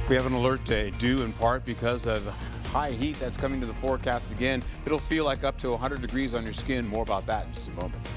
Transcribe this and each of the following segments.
We have an alert day due in part because of high heat that's coming to the forecast again. It'll feel like up to 100 degrees on your skin. More about that in just a moment.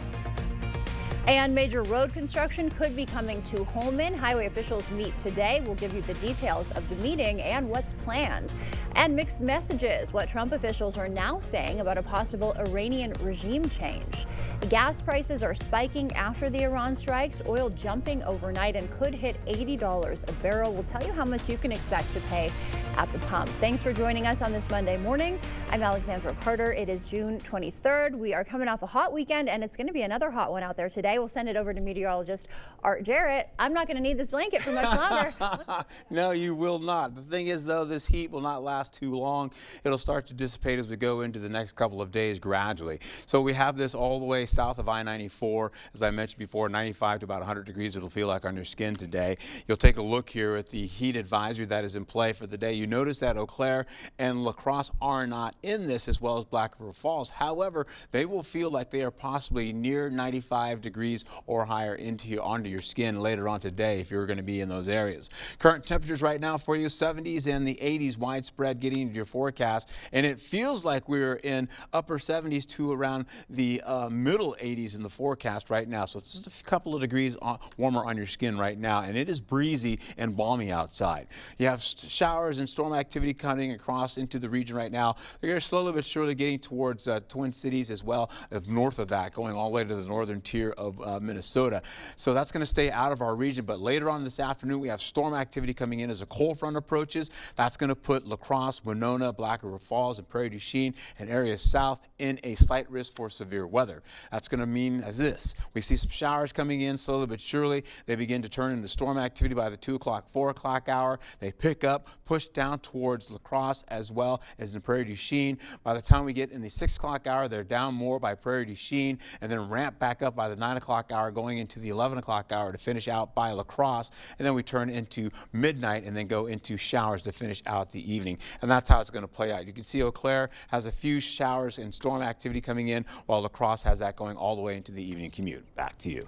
And major road construction could be coming to Holmen. Highway officials meet today. We'll give you the details of the meeting and what's planned. And mixed messages, what Trump officials are now saying about a possible Iranian regime change. Gas prices are spiking after the Iran strikes, oil jumping overnight and could hit $80 a barrel. We'll tell you how much you can expect to pay at the pump. Thanks for joining us on this Monday morning. I'm Alexandra Carter. It is June 23rd. We are coming off a hot weekend, and it's going to be another hot one out there today. We'll send it over to meteorologist Art Jarrett. I'm not going to need this blanket for much longer. No, you will not. The thing is, though, this heat will not last too long. It'll start to dissipate as we go into the next couple of days gradually. So we have this all the way south of I-94. As I mentioned before, 95 to about 100 degrees it'll feel like on your skin today. You'll take a look here at the heat advisory that is in play for the day. You notice that Eau Claire and La Crosse are not in this, as well as Black River Falls. However, they will feel like they are possibly near 95 degrees or higher onto your skin later on today if you're going to be in those areas. Current temperatures right now for you, 70s and the 80s widespread getting into your forecast, and it feels like we're in upper 70s to around the middle 80s in the forecast right now. So it's just a couple of degrees warmer on your skin right now, and it is breezy and balmy outside. You have showers and storm activity coming across into the region right now. They're slowly but surely getting towards Twin Cities as well, north of that, going all the way to the northern tier of Minnesota. So that's going to stay out of our region. But later on this afternoon, we have storm activity coming in as a cold front approaches. That's going to put La Crosse, Winona, Black River Falls, and Prairie du Chien and areas south in a slight risk for severe weather. That's going to mean as this. We see some showers coming in slowly but surely. They begin to turn into storm activity by the 2 o'clock, 4 o'clock hour. They pick up, push down towards La Crosse as well as in Prairie du Chien. By the time we get in the 6 o'clock hour, they're down more by Prairie du Chien and then ramp back up by the 9 o'clock hour, going into the 11 o'clock hour to finish out by La Crosse, and then we turn into midnight and then go into showers to finish out the evening. And that's how it's going to play out. You can see Eau Claire has a few showers and storm activity coming in, while La Crosse has that going all the way into the evening commute. Back to you.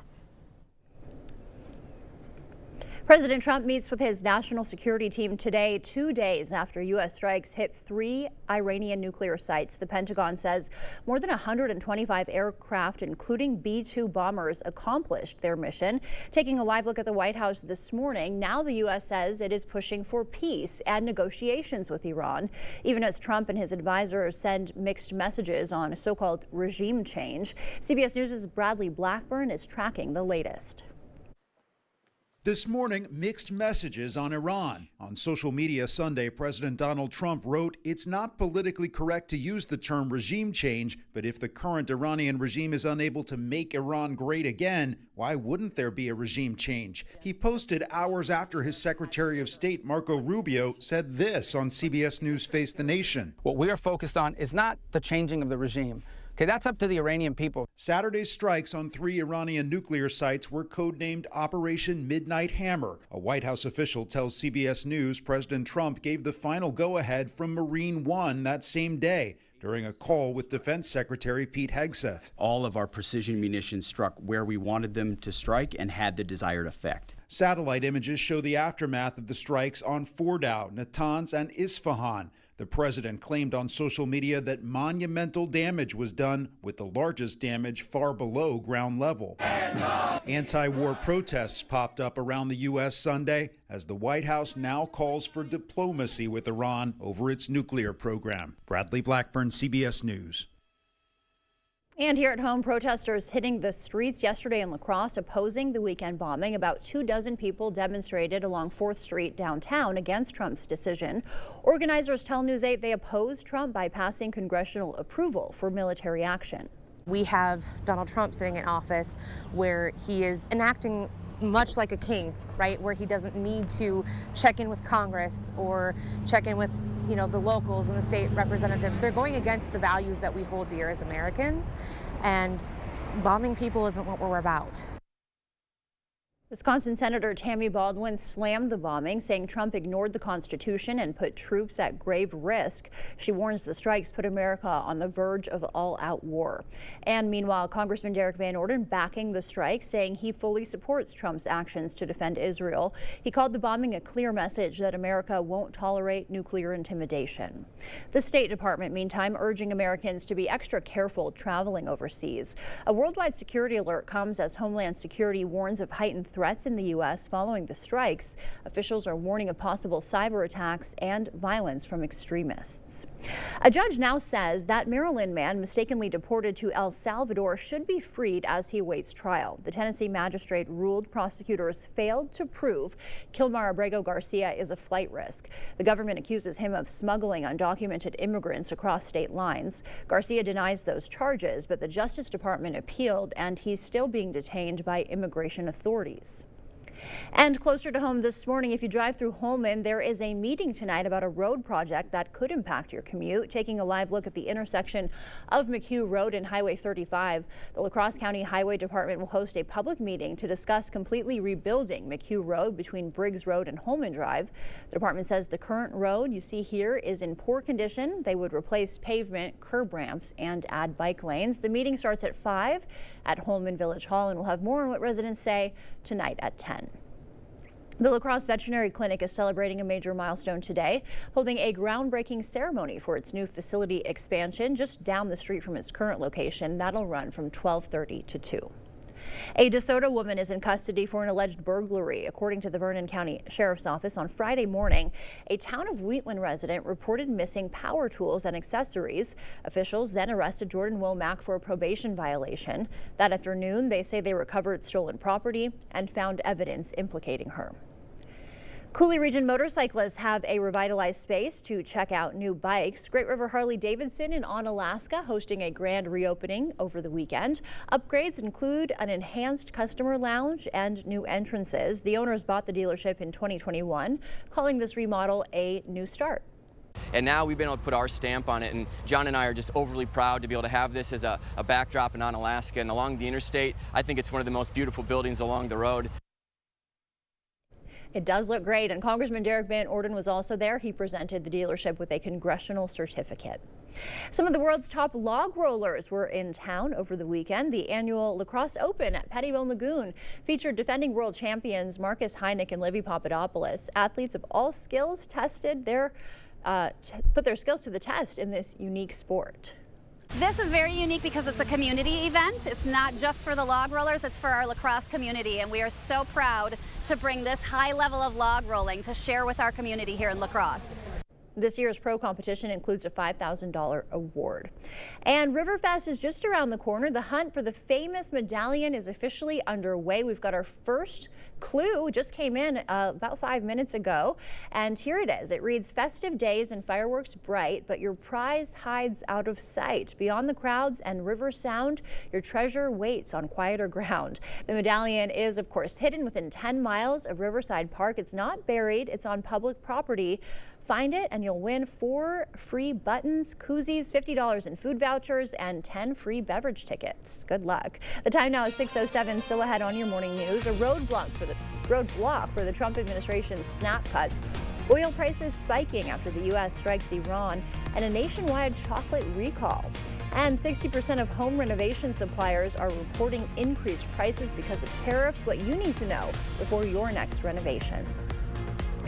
President Trump meets with his national security team today, 2 days after U.S. strikes hit 3 Iranian nuclear sites. The Pentagon says more than 125 aircraft, including B-2 bombers, accomplished their mission. Taking a live look at the White House this morning, now the U.S. says it is pushing for peace and negotiations with Iran, even as Trump and his advisors send mixed messages on a so-called regime change. CBS News' Bradley Blackburn is tracking the latest. This morning, mixed messages on Iran. On social media Sunday, President Donald Trump wrote, "It's not politically correct to use the term regime change, but if the current Iranian regime is unable to make Iran great again, why wouldn't there be a regime change?" He posted hours after his Secretary of State, Marco Rubio, said this on CBS News Face the Nation. What we are focused on is not the changing of the regime. Okay, that's up to the Iranian people. Saturday's strikes on 3 Iranian nuclear sites were codenamed Operation Midnight Hammer. A White House official tells CBS News President Trump gave the final go-ahead from Marine One that same day during a call with Defense Secretary Pete Hegseth. All of our precision munitions struck where we wanted them to strike and had the desired effect. Satellite images show the aftermath of the strikes on Fordow, Natanz, and Isfahan. The president claimed on social media that monumental damage was done, with the largest damage far below ground level. Anti-war protests popped up around the U.S. Sunday as the White House now calls for diplomacy with Iran over its nuclear program. Bradley Blackburn, CBS News. And here at home, protesters hitting the streets yesterday in La Crosse opposing the weekend bombing. About 24 people demonstrated along 4th Street downtown against Trump's decision. Organizers tell News 8 they oppose Trump bypassing congressional approval for military action. We have Donald Trump sitting in office where he is enacting much like a king, right? Where he doesn't need to check in with Congress or check in with, the locals and the state representatives. They're going against the values that we hold dear as Americans, and bombing people isn't what we're about. Wisconsin Senator Tammy Baldwin slammed the bombing, saying Trump ignored the Constitution and put troops at grave risk. She warns the strikes put America on the verge of all-out war. And meanwhile, Congressman Derek Van Orden backing the strike, saying he fully supports Trump's actions to defend Israel. He called the bombing a clear message that America won't tolerate nuclear intimidation. The State Department, meantime, urging Americans to be extra careful traveling overseas. A worldwide security alert comes as Homeland Security warns of heightened threats in the U.S. following the strikes. Officials are warning of possible cyber attacks and violence from extremists. A judge now says that Maryland man mistakenly deported to El Salvador should be freed as he awaits trial. The Tennessee magistrate ruled prosecutors failed to prove Kilmar Abrego Garcia is a flight risk. The government accuses him of smuggling undocumented immigrants across state lines. Garcia denies those charges, but the Justice Department appealed, and he's still being detained by immigration authorities. And closer to home this morning, if you drive through Holmen, there is a meeting tonight about a road project that could impact your commute. Taking a live look at the intersection of McHugh Road and Highway 35, the La Crosse County Highway Department will host a public meeting to discuss completely rebuilding McHugh Road between Briggs Road and Holmen Drive. The department says the current road you see here is in poor condition. They would replace pavement, curb ramps, and add bike lanes. The meeting starts at 5 at Holmen Village Hall, and we'll have more on what residents say tonight at 10. The La Crosse Veterinary Clinic is celebrating a major milestone today, holding a groundbreaking ceremony for its new facility expansion just down the street from its current location. That'll run from 12:30 to 2. A DeSoto woman is in custody for an alleged burglary. According to the Vernon County Sheriff's Office, on Friday morning, a Town of Wheatland resident reported missing power tools and accessories. Officials then arrested Jordan Womack for a probation violation. That afternoon, they say they recovered stolen property and found evidence implicating her. Coulee Region motorcyclists have a revitalized space to check out new bikes. Great River Harley-Davidson in Onalaska hosting a grand reopening over the weekend. Upgrades include an enhanced customer lounge and new entrances. The owners bought the dealership in 2021, calling this remodel a new start. And now we've been able to put our stamp on it, and John and I are just overly proud to be able to have this as a backdrop in Onalaska and along the interstate. I think it's one of the most beautiful buildings along the road. It does look great, and Congressman Derek Van Orden was also there. He presented the dealership with a congressional certificate. Some of the world's top log rollers were in town over the weekend. The annual La Crosse Open at Pettibone Lagoon featured defending world champions Marcus Hynek and Livy Papadopoulos. Athletes of all skills put their skills to the test in this unique sport. This is very unique because it's a community event. It's not just for the log rollers, it's for our La Crosse community, and we are so proud to bring this high level of log rolling to share with our community here in La Crosse. This year's pro competition includes a $5,000 award. And Riverfest is just around the corner. The hunt for the famous medallion is officially underway. We've got our first clue, just came in about 5 minutes ago. And here it is. It reads, "Festive days and fireworks bright, but your prize hides out of sight. Beyond the crowds and river sound, your treasure waits on quieter ground." The medallion is, of course, hidden within 10 miles of Riverside Park. It's not buried. It's on public property. Find it and you'll win 4 free buttons, koozies, $50 in food vouchers, and 10 free beverage tickets. Good luck. The time now is 6:07. Still ahead on your morning news. A roadblock for the Trump administration's SNAP cuts. Oil prices spiking after the U.S. strikes Iran, and a nationwide chocolate recall. And 60% of home renovation suppliers are reporting increased prices because of tariffs. What you need to know before your next renovation.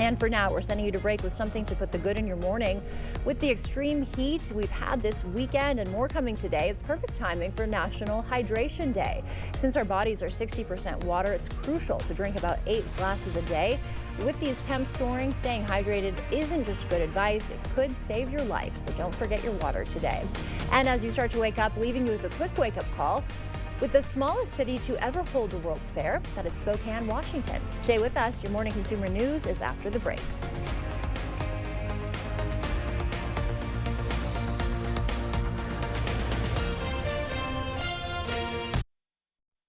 And for now, we're sending you to break with something to put the good in your morning. With the extreme heat we've had this weekend and more coming today, it's perfect timing for National Hydration Day. Since our bodies are 60% water, it's crucial to drink about 8 glasses a day. With these temps soaring, staying hydrated isn't just good advice, it could save your life, so don't forget your water today. And as you start to wake up, leaving you with a quick wake-up call. With the smallest city to ever hold the World's Fair, that is Spokane, Washington. Stay with us. Your morning consumer news is after the break.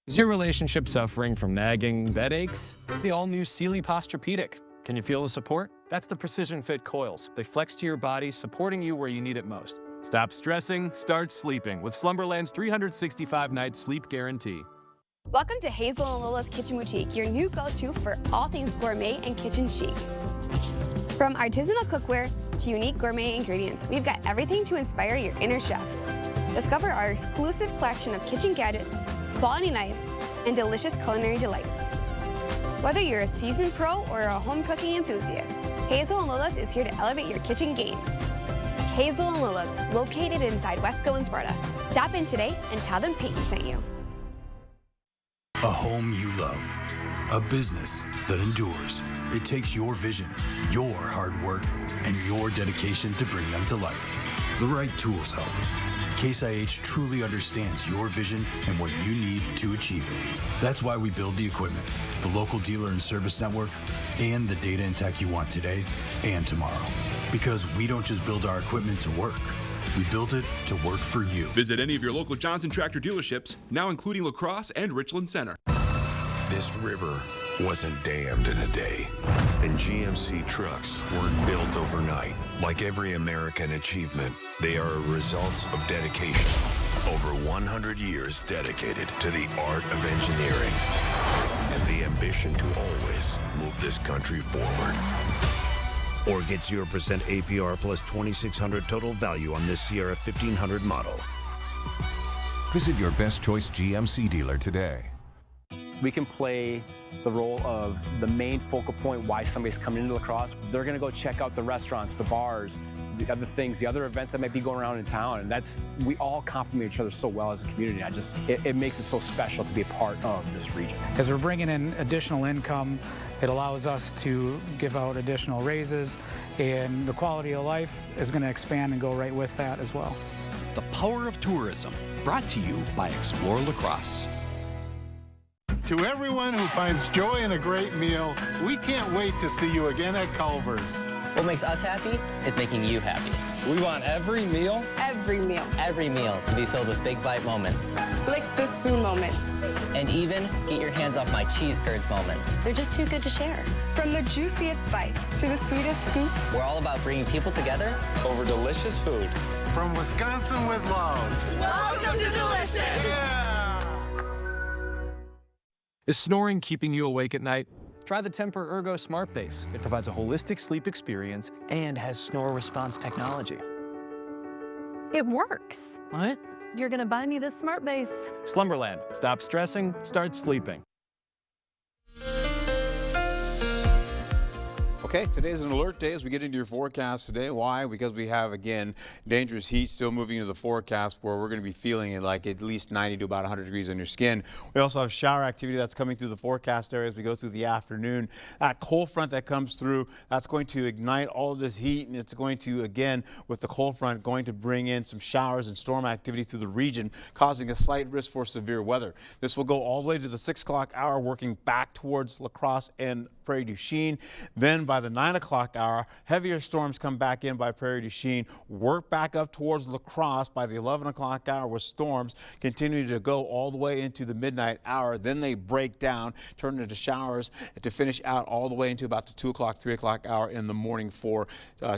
Is your relationship suffering from nagging bed aches? The all-new Sealy Posturepedic. Can you feel the support? That's the Precision Fit coils. They flex to your body, supporting you where you need it most. Stop stressing, start sleeping with Slumberland's 365-night sleep guarantee. Welcome to Hazel and Lola's Kitchen Boutique, your new go-to for all things gourmet and kitchen chic. From artisanal cookware to unique gourmet ingredients, we've got everything to inspire your inner chef. Discover our exclusive collection of kitchen gadgets, quality knives, and delicious culinary delights. Whether you're a seasoned pro or a home cooking enthusiast, Hazel and Lola's is here to elevate your kitchen game. Hazel and Lola's, located inside Wesco and Sparta. Stop in today and tell them Peyton sent you. A home you love, a business that endures. It takes your vision, your hard work, and your dedication to bring them to life. The right tools help. Case IH truly understands your vision and what you need to achieve it. That's why we build the equipment, the local dealer and service network, and the data and tech you want today and tomorrow. Because we don't just build our equipment to work. We built it to work for you. Visit any of your local Johnson Tractor dealerships, now including La Crosse and Richland Center. This river wasn't dammed in a day, and GMC trucks weren't built overnight. Like every American achievement, they are a result of dedication. Over 100 years dedicated to the art of engineering and the ambition to always move this country forward. Or get 0% APR plus $2,600 total value on this Sierra 1500 model. Visit your best choice GMC dealer today. We can play the role of the main focal point why somebody's coming into La Crosse. They're gonna go check out the restaurants, the bars, the other things, the other events that might be going around in town. And we all complement each other so well as a community. It makes it so special to be a part of this region. As we're bringing in additional income, it allows us to give out additional raises, and the quality of life is going to expand and go right with that as well. The Power of Tourism, brought to you by Explore La Crosse. To everyone who finds joy in a great meal, we can't wait to see you again at Culver's. What makes us happy is making you happy. We want every meal to be filled with big bite moments. Lick the spoon moments. And even get your hands off my cheese curds moments. They're just too good to share. From the juiciest bites to the sweetest scoops. We're all about bringing people together over delicious food. From Wisconsin with love. Welcome to Delicious! Yeah! Is snoring keeping you awake at night? Try the Temper Ergo Smart Base. It provides a holistic sleep experience and has snore response technology. It works. What? You're gonna buy me this smart base. Slumberland. Stop stressing, start sleeping. Okay, today's an alert day as we get into your forecast today. Why? Because we have, again, dangerous heat still moving into the forecast where we're going to be feeling it like at least 90 to about 100 degrees on your skin. We also have shower activity that's coming through the forecast area as we go through the afternoon. That cold front that comes through, that's going to ignite all of this heat, and it's going to, again, with the cold front, going to bring in some showers and storm activity through the region, causing a slight risk for severe weather. This will go all the way to the 6 o'clock hour, working back towards La Crosse and Prairie du Chien. Then by the 9 o'clock hour, heavier storms come back in by Prairie du Chien, work back up towards La Crosse by the 11 o'clock hour with storms continuing to go all the way into the midnight hour. Then they break down, turn into showers to finish out all the way into about the 2 o'clock, 3 o'clock hour in the morning for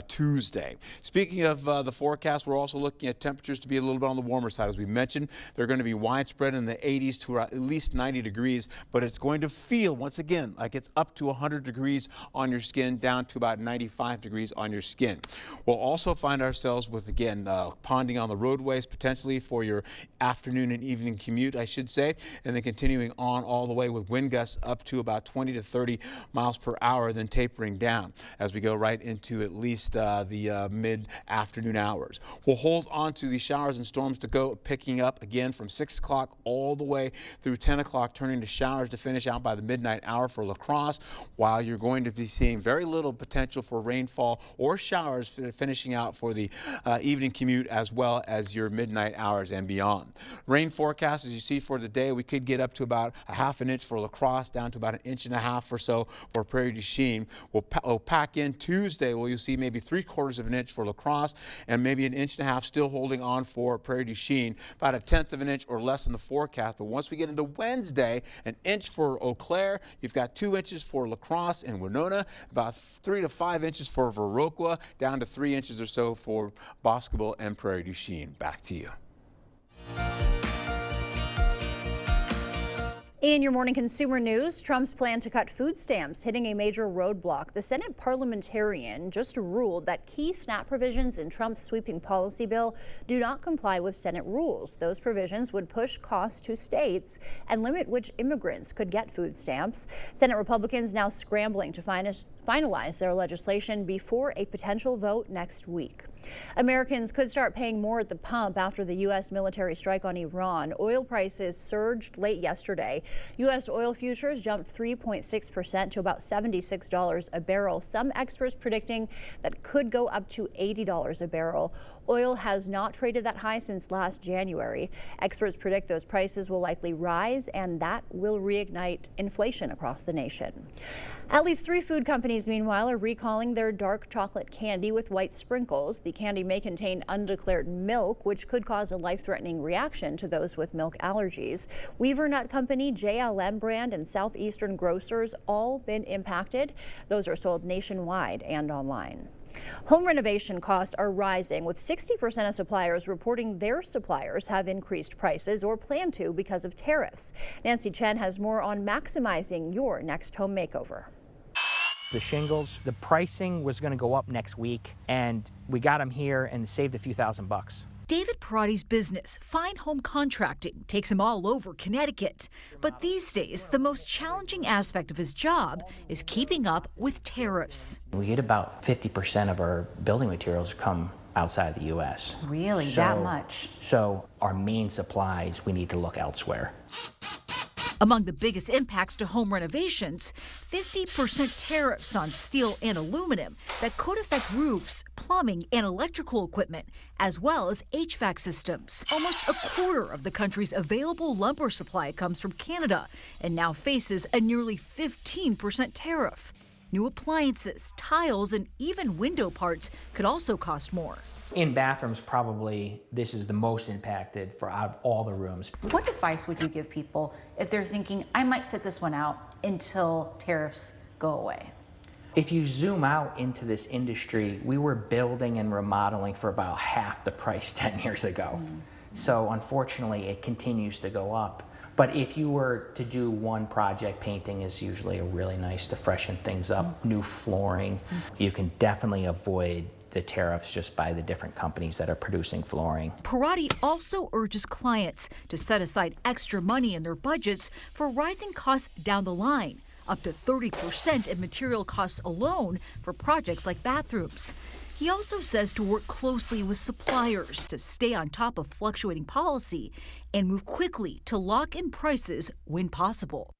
Tuesday. Speaking of the forecast, we're also looking at temperatures to be a little bit on the warmer side. As we mentioned, they're going to be widespread in the 80s to at least 90 degrees, but it's going to feel, once again, like it's up to 100 degrees on your skin, down to about 95 degrees on your skin. We'll also find ourselves with, again, ponding on the roadways potentially for your afternoon and evening commute, I should say, and then continuing on all the way with wind gusts up to about 20 to 30 miles per hour, then tapering down as we go right into at least the mid-afternoon hours. We'll hold on to the showers and storms to go picking up again from 6 o'clock all the way through 10 o'clock, turning to showers to finish out by the midnight hour for La Crosse, while you're going to be seeing very little potential for rainfall or showers finishing out for the evening commute as well as your midnight hours and beyond. Rain forecast, as you see for the day, we could get up to about a half an inch for La Crosse, down to about an inch and a half or so for Prairie du Chien. We'll pack in Tuesday where you'll see maybe 3/4 of an inch for La Crosse and maybe an inch and a half still holding on for Prairie du Chien, about 1/10 of an inch or less in the forecast. But once we get into Wednesday, an inch for Eau Claire, you've got 2 inches for La Crosse and Winona, about 3 to 5 inches for Viroqua, down to 3 inches or so for Boscobel and Prairie du Chien. Back to you. In your morning consumer news, Trump's plan to cut food stamps hitting a major roadblock. The Senate parliamentarian just ruled that key SNAP provisions in Trump's sweeping policy bill do not comply with Senate rules. Those provisions would push costs to states and limit which immigrants could get food stamps. Senate Republicans now scrambling to finalize their legislation before a potential vote next week. Americans could start paying more at the pump after the U.S. military strike on Iran. Oil prices surged late yesterday. U.S. oil futures jumped 3.6% to about $76 a barrel. Some experts predicting that could go up to $80 a barrel. Oil has not traded that high since last January. Experts predict those prices will likely rise, and that will reignite inflation across the nation. At least 3 food companies, meanwhile, are recalling their dark chocolate candy with white sprinkles. The candy may contain undeclared milk, which could cause a life-threatening reaction to those with milk allergies. Weaver Nut Company, JLM brand, and Southeastern Grocers all been impacted. Those are sold nationwide and online. Home renovation costs are rising, with 60% of suppliers reporting their suppliers have increased prices or plan to because of tariffs. Nancy Chen has more on maximizing your next home makeover. The shingles, the pricing was going to go up next week, and we got them here and saved a few $1,000s. David Parati's business, Fine Home Contracting, takes him all over Connecticut. But these days, the most challenging aspect of his job is keeping up with tariffs. We get about 50% of our building materials come outside the U.S. Really? That much? So our main supplies, we need to look elsewhere. Among the biggest impacts to home renovations, 50% tariffs on steel and aluminum that could affect roofs, plumbing, and electrical equipment, as well as HVAC systems. Almost a quarter of the country's available lumber supply comes from Canada and now faces a nearly 15% tariff. New appliances, tiles, and even window parts could also cost more. In bathrooms, probably this is the most impacted for out of all the rooms. What advice would you give people if they're thinking, I might sit this one out until tariffs go away? If you zoom out into this industry, we were building and remodeling for about half the price 10 years ago. So unfortunately, it continues to go up. But if you were to do one project, painting is usually a really nice to freshen things up. New flooring, you can definitely avoid the tariffs just by the different companies that are producing flooring. Parati also urges clients to set aside extra money in their budgets for rising costs down the line, up to 30% in material costs alone for projects like bathrooms. He also says to work closely with suppliers to stay on top of fluctuating policy and move quickly to lock in prices when possible.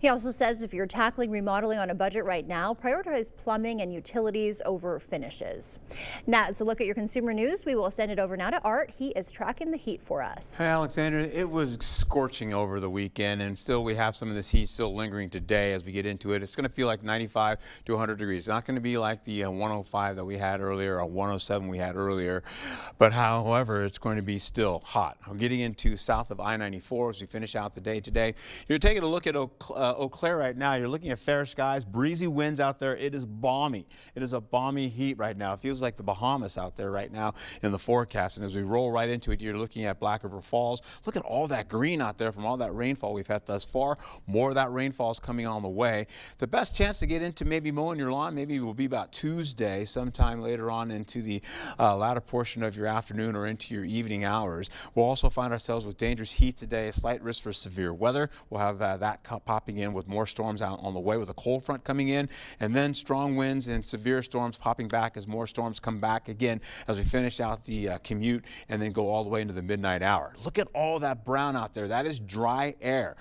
He also says if you're tackling remodeling on a budget right now, prioritize plumbing and utilities over finishes. Now, it's a look at your consumer news. We will send it over now to Art. He is tracking the heat for us. Hey, Alexander, it was scorching over the weekend, and still we have some of this heat still lingering today as we get into it. It's going to feel like 95 to 100 degrees. It's not going to be like the 105 that we had earlier or 107 we had earlier, but however, it's going to be still hot. I'm getting into south of I-94 as we finish out the day today. You're taking a look at Eau Claire right now. You're looking at fair skies, breezy winds out there. It is balmy. It is a balmy heat right now. It feels like the Bahamas out there right now in the forecast. And as we roll right into it, you're looking at Black River Falls. Look at all that green out there from all that rainfall we've had thus far. More of that rainfall is coming on the way. The best chance to get into maybe mowing your lawn maybe will be about Tuesday, sometime later on into the latter portion of your afternoon or into your evening hours. We'll also find ourselves with dangerous heat today, a slight risk for severe weather. We'll have that popping in with more storms out on the way with a cold front coming in, and then strong winds and severe storms popping back as more storms come back again as we finish out the commute and then go all the way into the midnight hour. Look at all that brown out there. That is dry air.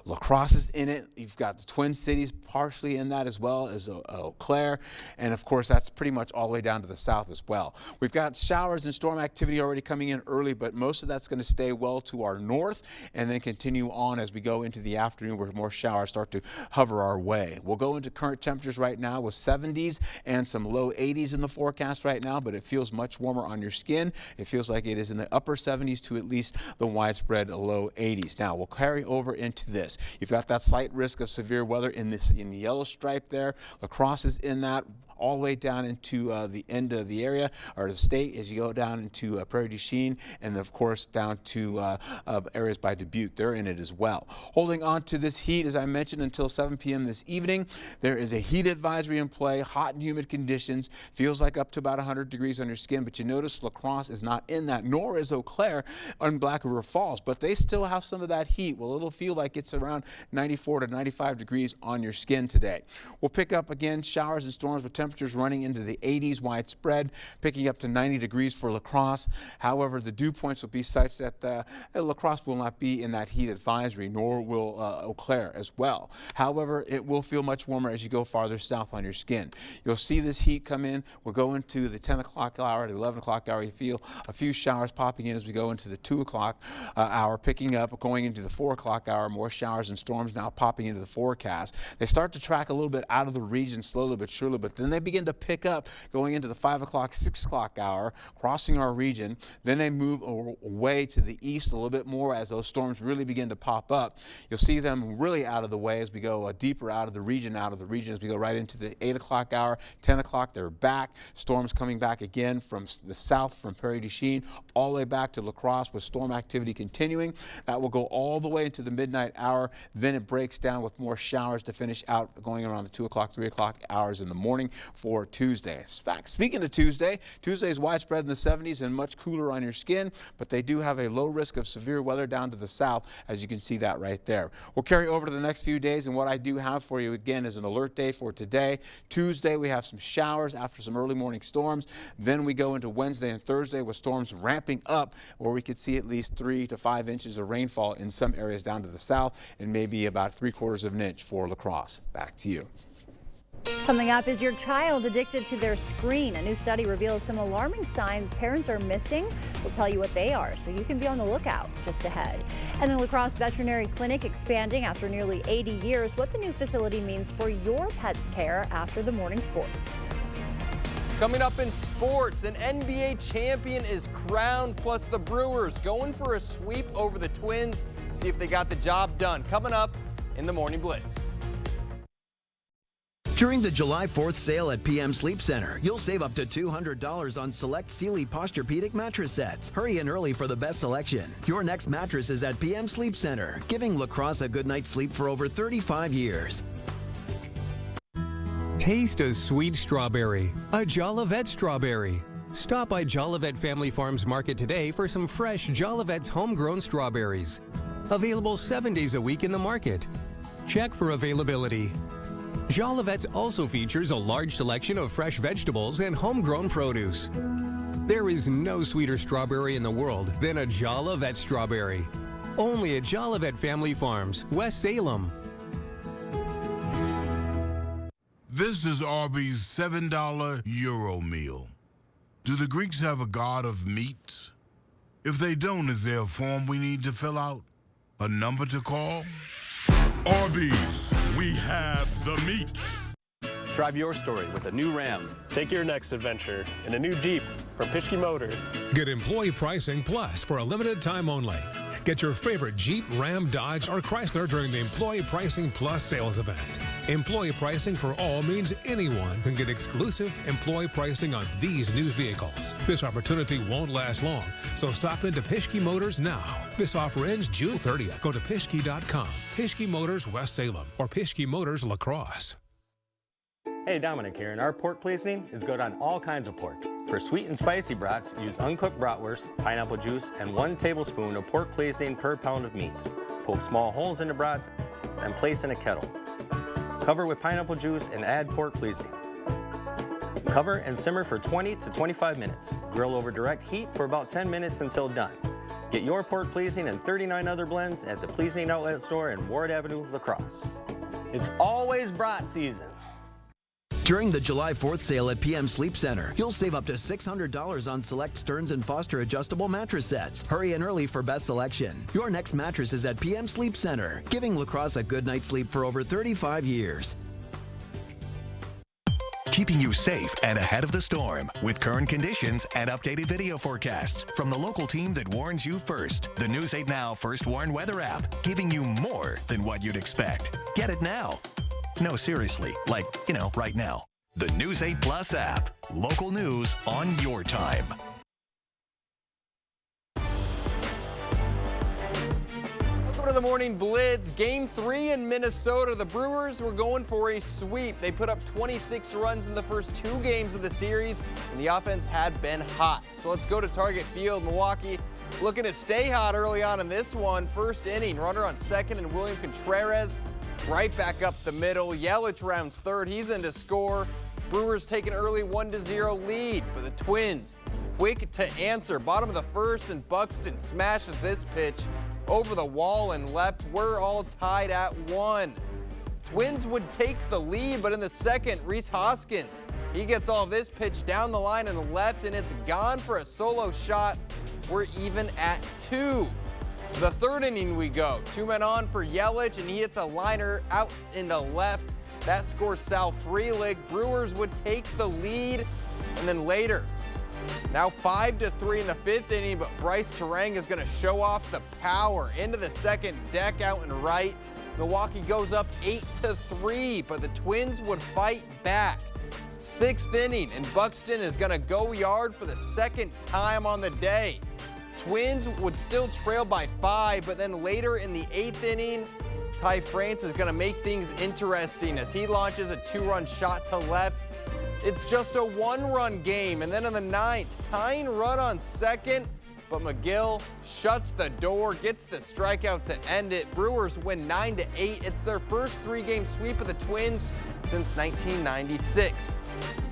La Crosse is in it. You've got the Twin Cities partially in that as well as Eau Claire, and of course that's pretty much all the way down to the south as well. We've got showers and storm activity already coming in early, but most of that's going to stay well to our north and then continue on as we go into the afternoon with more showers showers start to hover our way. We'll go into current temperatures right now with 70s and some low 80s in the forecast right now, but it feels much warmer on your skin. It feels like it is in the upper 70s to at least the widespread low 80s. Now we'll carry over into this. You've got that slight risk of severe weather in the yellow stripe there. La Crosse is in that, all the way down into the end of the area or the state as you go down into Prairie du Chien, and of course down to areas by Dubuque. They're in it as well. Holding on to this heat, as I mentioned, until 7 p.m. this evening. There is a heat advisory in play, hot and humid conditions. Feels like up to about 100 degrees on your skin, but you notice La Crosse is not in that, nor is Eau Claire on Black River Falls, but they still have some of that heat. Well, it'll feel like it's around 94 to 95 degrees on your skin today. We'll pick up again showers and storms with temperatures running into the 80s widespread, picking up to 90 degrees for La Crosse. However, the dew points will be such that La Crosse will not be in that heat advisory, nor will Eau Claire as well. However, it will feel much warmer as you go farther south on your skin. You'll see this heat come in. We'll go into the 10 o'clock hour, the 11 o'clock hour. You feel a few showers popping in as we go into the 2 o'clock hour, picking up, going into the 4 o'clock hour, more showers and storms now popping into the forecast. They start to track a little bit out of the region slowly but surely, but then they begin to pick up going into the 5 o'clock, 6 o'clock hour, crossing our region. Then they move away to the east a little bit more as those storms really begin to pop up. You'll see them really out of the way as we go deeper out of the region as we go right into the 8 o'clock hour, 10 o'clock. They're back. Storms coming back again from the south, from Prairie du Chien, all the way back to La Crosse with storm activity continuing. That will go all the way into the midnight hour. Then it breaks down with more showers to finish out going around the 2 o'clock, 3 o'clock hours in the morning for Tuesday. In fact, speaking of Tuesday, Tuesday is widespread in the 70s and much cooler on your skin, but they do have a low risk of severe weather down to the south, as you can see that right there. We'll carry over to the next few days, and what I do have for you again is an alert day for today. Tuesday, we have some showers after some early morning storms. Then we go into Wednesday and Thursday with storms ramping up, where we could see at least 3 to 5 inches of rainfall in some areas down to the south, and maybe about 3/4 of an inch for La Crosse. Back to you. Coming up, is your child addicted to their screen? A new study reveals some alarming signs parents are missing. We'll tell you what they are, so you can be on the lookout just ahead. And the La Crosse Veterinary Clinic expanding after nearly 80 years. What the new facility means for your pet's care after the morning sports. Coming up in sports, an NBA champion is crowned, plus the Brewers going for a sweep over the Twins. See if they got the job done. Coming up in the Morning Blitz. During the July 4th sale at PM Sleep Center, you'll save up to $200 on select Sealy Posturepedic mattress sets. Hurry in early for the best selection. Your next mattress is at PM Sleep Center, giving La Crosse a good night's sleep for over 35 years. Taste a sweet strawberry, a Jolivet strawberry. Stop by Jolivet Family Farms Market today for some fresh Jolivet's homegrown strawberries. Available 7 days a week in the market. Check for availability. Jolivet's also features a large selection of fresh vegetables and homegrown produce. There is no sweeter strawberry in the world than a Jolivet strawberry. Only at Jolivet Family Farms, West Salem. This is Arby's $7 Euro meal. Do the Greeks have a god of meats? If they don't, is there a form we need to fill out? A number to call? Arby's, we have the meats. Drive your story with a new Ram. Take your next adventure in a new Jeep from Pischke Motors. Get employee pricing plus for a limited time only. Get your favorite Jeep, Ram, Dodge, or Chrysler during the Employee Pricing Plus sales event. Employee pricing for all means anyone can get exclusive employee pricing on these new vehicles. This opportunity won't last long, so stop into Pischke Motors now. This offer ends June 30th. Go to Pischke.com, Pischke Motors West Salem, or Pischke Motors La Crosse. Hey, Dominic here, and our pork seasoning is good on all kinds of pork. For sweet and spicy brats, use uncooked bratwurst, pineapple juice, and 1 tablespoon of pork seasoning per pound of meat. Poke small holes in the brats and place in a kettle. Cover with pineapple juice and add pork seasoning. Cover and simmer for 20 to 25 minutes. Grill over direct heat for about 10 minutes until done. Get your pork seasoning and 39 other blends at the Seasoning Outlet Store in Ward Avenue, La Crosse. It's always brat season. During the July 4th sale at PM Sleep Center, you'll save up to $600 on select Stearns & Foster adjustable mattress sets. Hurry in early for best selection. Your next mattress is at PM Sleep Center, giving La Crosse a good night's sleep for over 35 years. Keeping you safe and ahead of the storm with current conditions and updated video forecasts from the local team that warns you first. The News 8 Now First Warn Weather app, giving you more than what you'd expect. Get it now. No, seriously, like, right now. The News 8 Plus app. Local news on your time. Welcome to the Morning Blitz. Game 3 in Minnesota. The Brewers were going for a sweep. They put up 26 runs in the first 2 games of the series, and the offense had been hot. So let's go to Target Field. Milwaukee looking to stay hot early on in this one. First inning, runner on second, and William Contreras right back up the middle. Yelich rounds third. He's in to score. Brewers take an early 1-0 lead, but the Twins quick to answer. Bottom of the first, and Buxton smashes this pitch over the wall and left. We're all tied at 1. Twins would take the lead, but in the second, Rhys Hoskins, he gets all of this pitch down the line and left, and it's gone for a solo shot. We're even at 2. The third inning we go. 2 men on for Yelich, and he hits a liner out into left. That scores Sal Frelick. Brewers would take the lead, and then later, now 5-3 in the 5th inning, but Bryce Terang is going to show off the power into the second deck out and right. Milwaukee goes up 8-3, but the Twins would fight back. 6th inning, and Buxton is going to go yard for the second time on the day. Twins would still trail by 5, but then later in the 8th inning, Ty France is going to make things interesting as he launches a 2-run shot to left. It's just a 1-run game, and then in the 9th, tying run on second, but McGill shuts the door, gets the strikeout to end it. Brewers win 9-8. It's their first 3-game sweep of the Twins since 1996.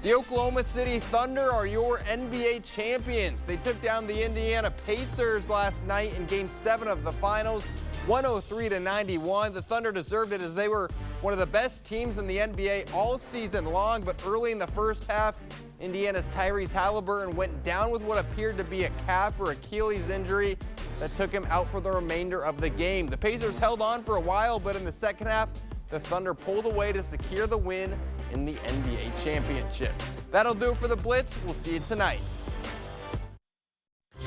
The Oklahoma City Thunder are your NBA champions. They took down the Indiana Pacers last night in Game 7 of the finals, 103-91. The Thunder deserved it as they were one of the best teams in the NBA all season long, but early in the first half, Indiana's Tyrese Halliburton went down with what appeared to be a calf or Achilles injury that took him out for the remainder of the game. The Pacers held on for a while, but in the second half, the Thunder pulled away to secure the win in the NBA championship. That'll do it for the Blitz. We'll see you tonight.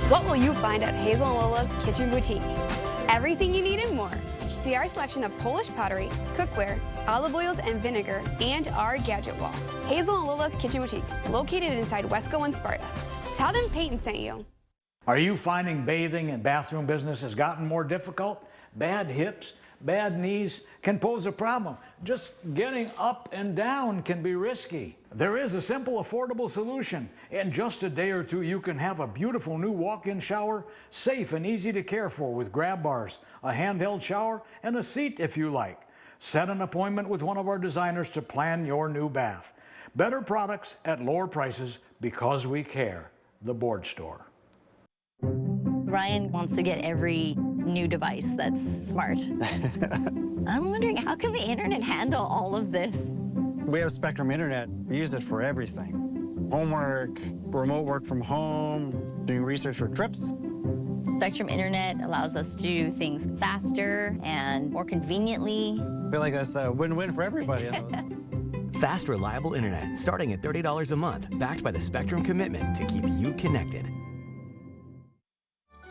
What will you find at Hazel and Lola's Kitchen Boutique? Everything you need and more. See our selection of Polish pottery, cookware, olive oils and vinegar, and our gadget wall. Hazel and Lola's Kitchen Boutique, located inside Wesco and Sparta. Tell them Peyton sent you. Are you finding bathing and bathroom business has gotten more difficult? Bad hips, bad knees can pose a problem. Just getting up and down can be risky. There is a simple, affordable solution. In just a day or two, you can have a beautiful new walk-in shower, safe and easy to care for with grab bars, a handheld shower, and a seat if you like. Set an appointment with one of our designers to plan your new bath. Better products at lower prices because we care. The Board Store. Ryan wants to get every new device that's smart. I'm wondering, how can the internet handle all of this? We have Spectrum Internet. We use it for everything. Homework, remote work from home, doing research for trips. Spectrum Internet allows us to do things faster and more conveniently. I feel like that's a win-win for everybody. Fast, reliable internet starting at $30 a month, backed by the Spectrum commitment to keep you connected.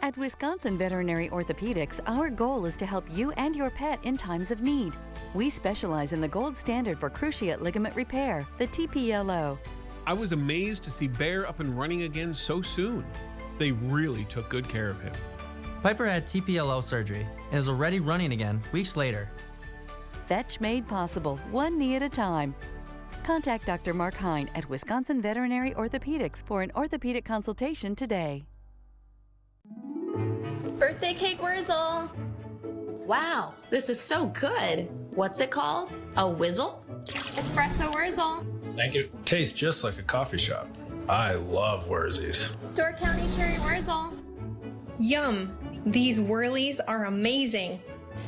At Wisconsin Veterinary Orthopedics, our goal is to help you and your pet in times of need. We specialize in the gold standard for cruciate ligament repair, the TPLO. I was amazed to see Bear up and running again so soon. They really took good care of him. Piper had TPLO surgery and is already running again weeks later. Fetch made possible, one knee at a time. Contact Dr. Mark Hine at Wisconsin Veterinary Orthopedics for an orthopedic consultation today. Birthday cake, where's all? Wow, this is so good. What's it called? A Whizzle? Espresso, where's all? Thank you. Tastes just like a coffee shop. I love Worzies. Door County Cherry, where's all? Yum! These whirlies are amazing.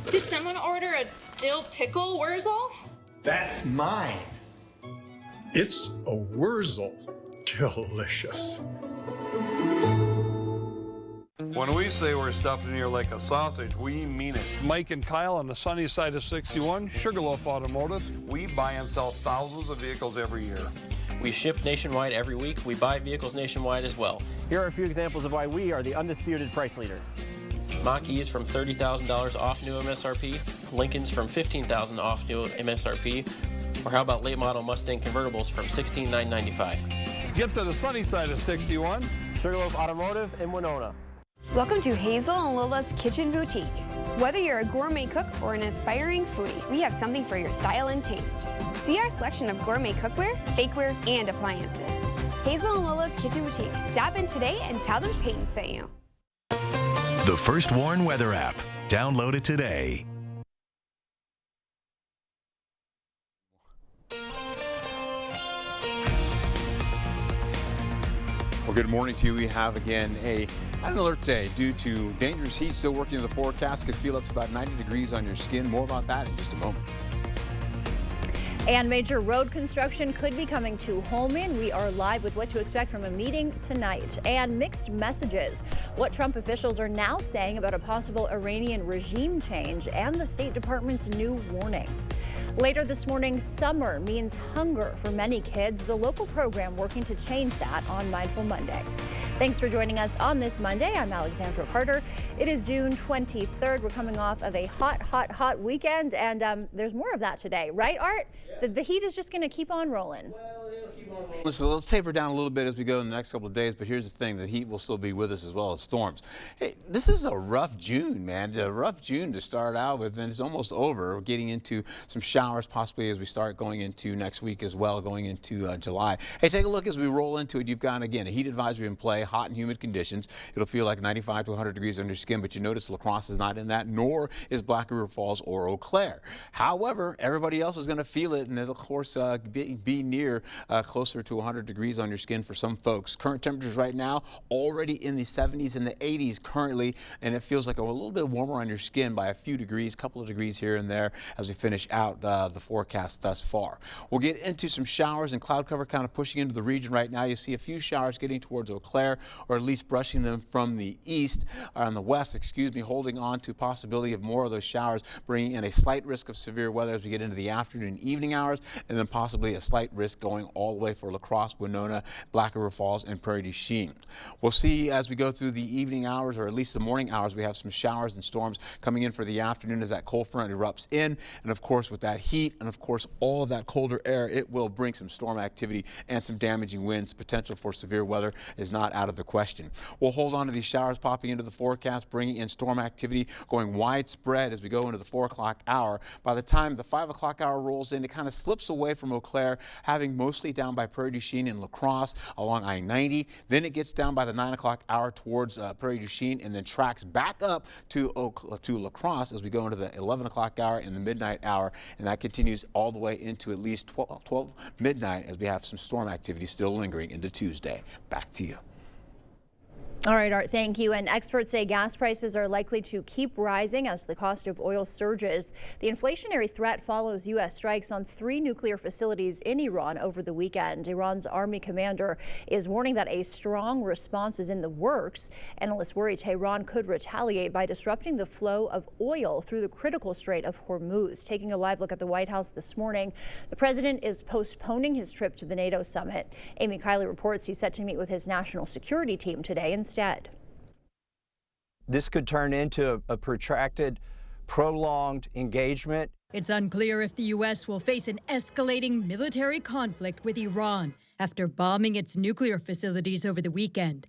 Did someone order a dill pickle, where's all? That's mine. It's a Wurzel. Delicious. When we say we're stuffed in here like a sausage, we mean it. Mike and Kyle on the sunny side of 61, Sugarloaf Automotive. We buy and sell thousands of vehicles every year. We ship nationwide every week. We buy vehicles nationwide as well. Here are a few examples of why we are the undisputed price leader. Mach-E's from $30,000 off new MSRP. Lincoln's from $15,000 off new MSRP. Or how about late model Mustang convertibles from $16,995. Get to the sunny side of 61. Sugarloaf Automotive in Winona. Welcome to Hazel and Lola's Kitchen Boutique. Whether you're a gourmet cook or an aspiring foodie, we have something for your style and taste. See our selection of gourmet cookware, bakeware, and appliances. Hazel and Lola's Kitchen Boutique. Stop in today and tell them Peyton sent you. The First Warn Weather app. Download it today. Well, good morning to you. We have again an alert day due to dangerous heat still working in the forecast. Could feel up to about 90 degrees on your skin. More about that in just a moment. And major road construction could be coming to Holman. We are live with what to expect from a meeting tonight. And mixed messages. What Trump officials are now saying about a possible Iranian regime change and the State Department's new warning. Later this morning, summer means hunger for many kids. The local program working to change that on Mindful Monday. Thanks for joining us on this Monday. I'm Alexandra Carter. It is June 23rd. We're coming off of a hot weekend, and there's more of that today, right, Art? Yes. The heat is just going to keep on rolling. Well, it'll keep on rolling. So let's taper down a little bit as we go in the next couple of days, but here's the thing. The heat will still be with us as well as storms. Hey, this is a rough June, man. A rough June to start out with, and it's almost over. We're getting into some showers possibly as we start going into next week as well, going into July. Hey, take a look as we roll into it. You've got, again, a heat advisory in play, hot and humid conditions. It'll feel like 95 to 100 degrees on your skin, but you notice La Crosse is not in that, nor is Black River Falls or Eau Claire. However, everybody else is going to feel it, and it'll, of course, be near closer to 100 degrees on your skin for some folks. Current temperatures right now already in the 70s and the 80s currently, and it feels like a little bit warmer on your skin by a few degrees, couple of degrees here and there as we finish out the forecast thus far. We'll get into some showers and cloud cover kind of pushing into the region right now. You see a few showers getting towards Eau Claire, or at least brushing them from the east, or on the west, excuse me, holding on to possibility of more of those showers, bringing in a slight risk of severe weather as we get into the afternoon and evening hours, and then possibly a slight risk going all the way for La Crosse, Winona, Black River Falls, and Prairie du Chien. We'll see as we go through the evening hours, or at least the morning hours, we have some showers and storms coming in for the afternoon as that cold front erupts in, and of course with that heat and of course all of that colder air, it will bring some storm activity and some damaging winds. Potential for severe weather is not out of the question. We'll hold on to these showers popping into the forecast, bringing in storm activity going widespread as we go into the 4 o'clock hour. By the time the 5 o'clock hour rolls in, it kind of slips away from Eau Claire, having mostly down by Prairie du Chien and La Crosse along I-90. Then it gets down by the 9 o'clock hour towards Prairie du Chien, and then tracks back up to La Crosse as we go into the 11 o'clock hour and the midnight hour, and that continues all the way into at least 12 midnight as we have some storm activity still lingering into Tuesday. Back to you. All right, Art, thank you. And experts say gas prices are likely to keep rising as the cost of oil surges. The inflationary threat follows U.S. strikes on 3 nuclear facilities in Iran over the weekend. Iran's army commander is warning that a strong response is in the works. Analysts worry Tehran could retaliate by disrupting the flow of oil through the critical Strait of Hormuz. Taking a live look at the White House this morning, the president is postponing his trip to the NATO summit. Amy Kiley reports he's set to meet with his national security team today instead. This could turn into a protracted, prolonged engagement. It's unclear if the U.S. will face an escalating military conflict with Iran after bombing its nuclear facilities over the weekend.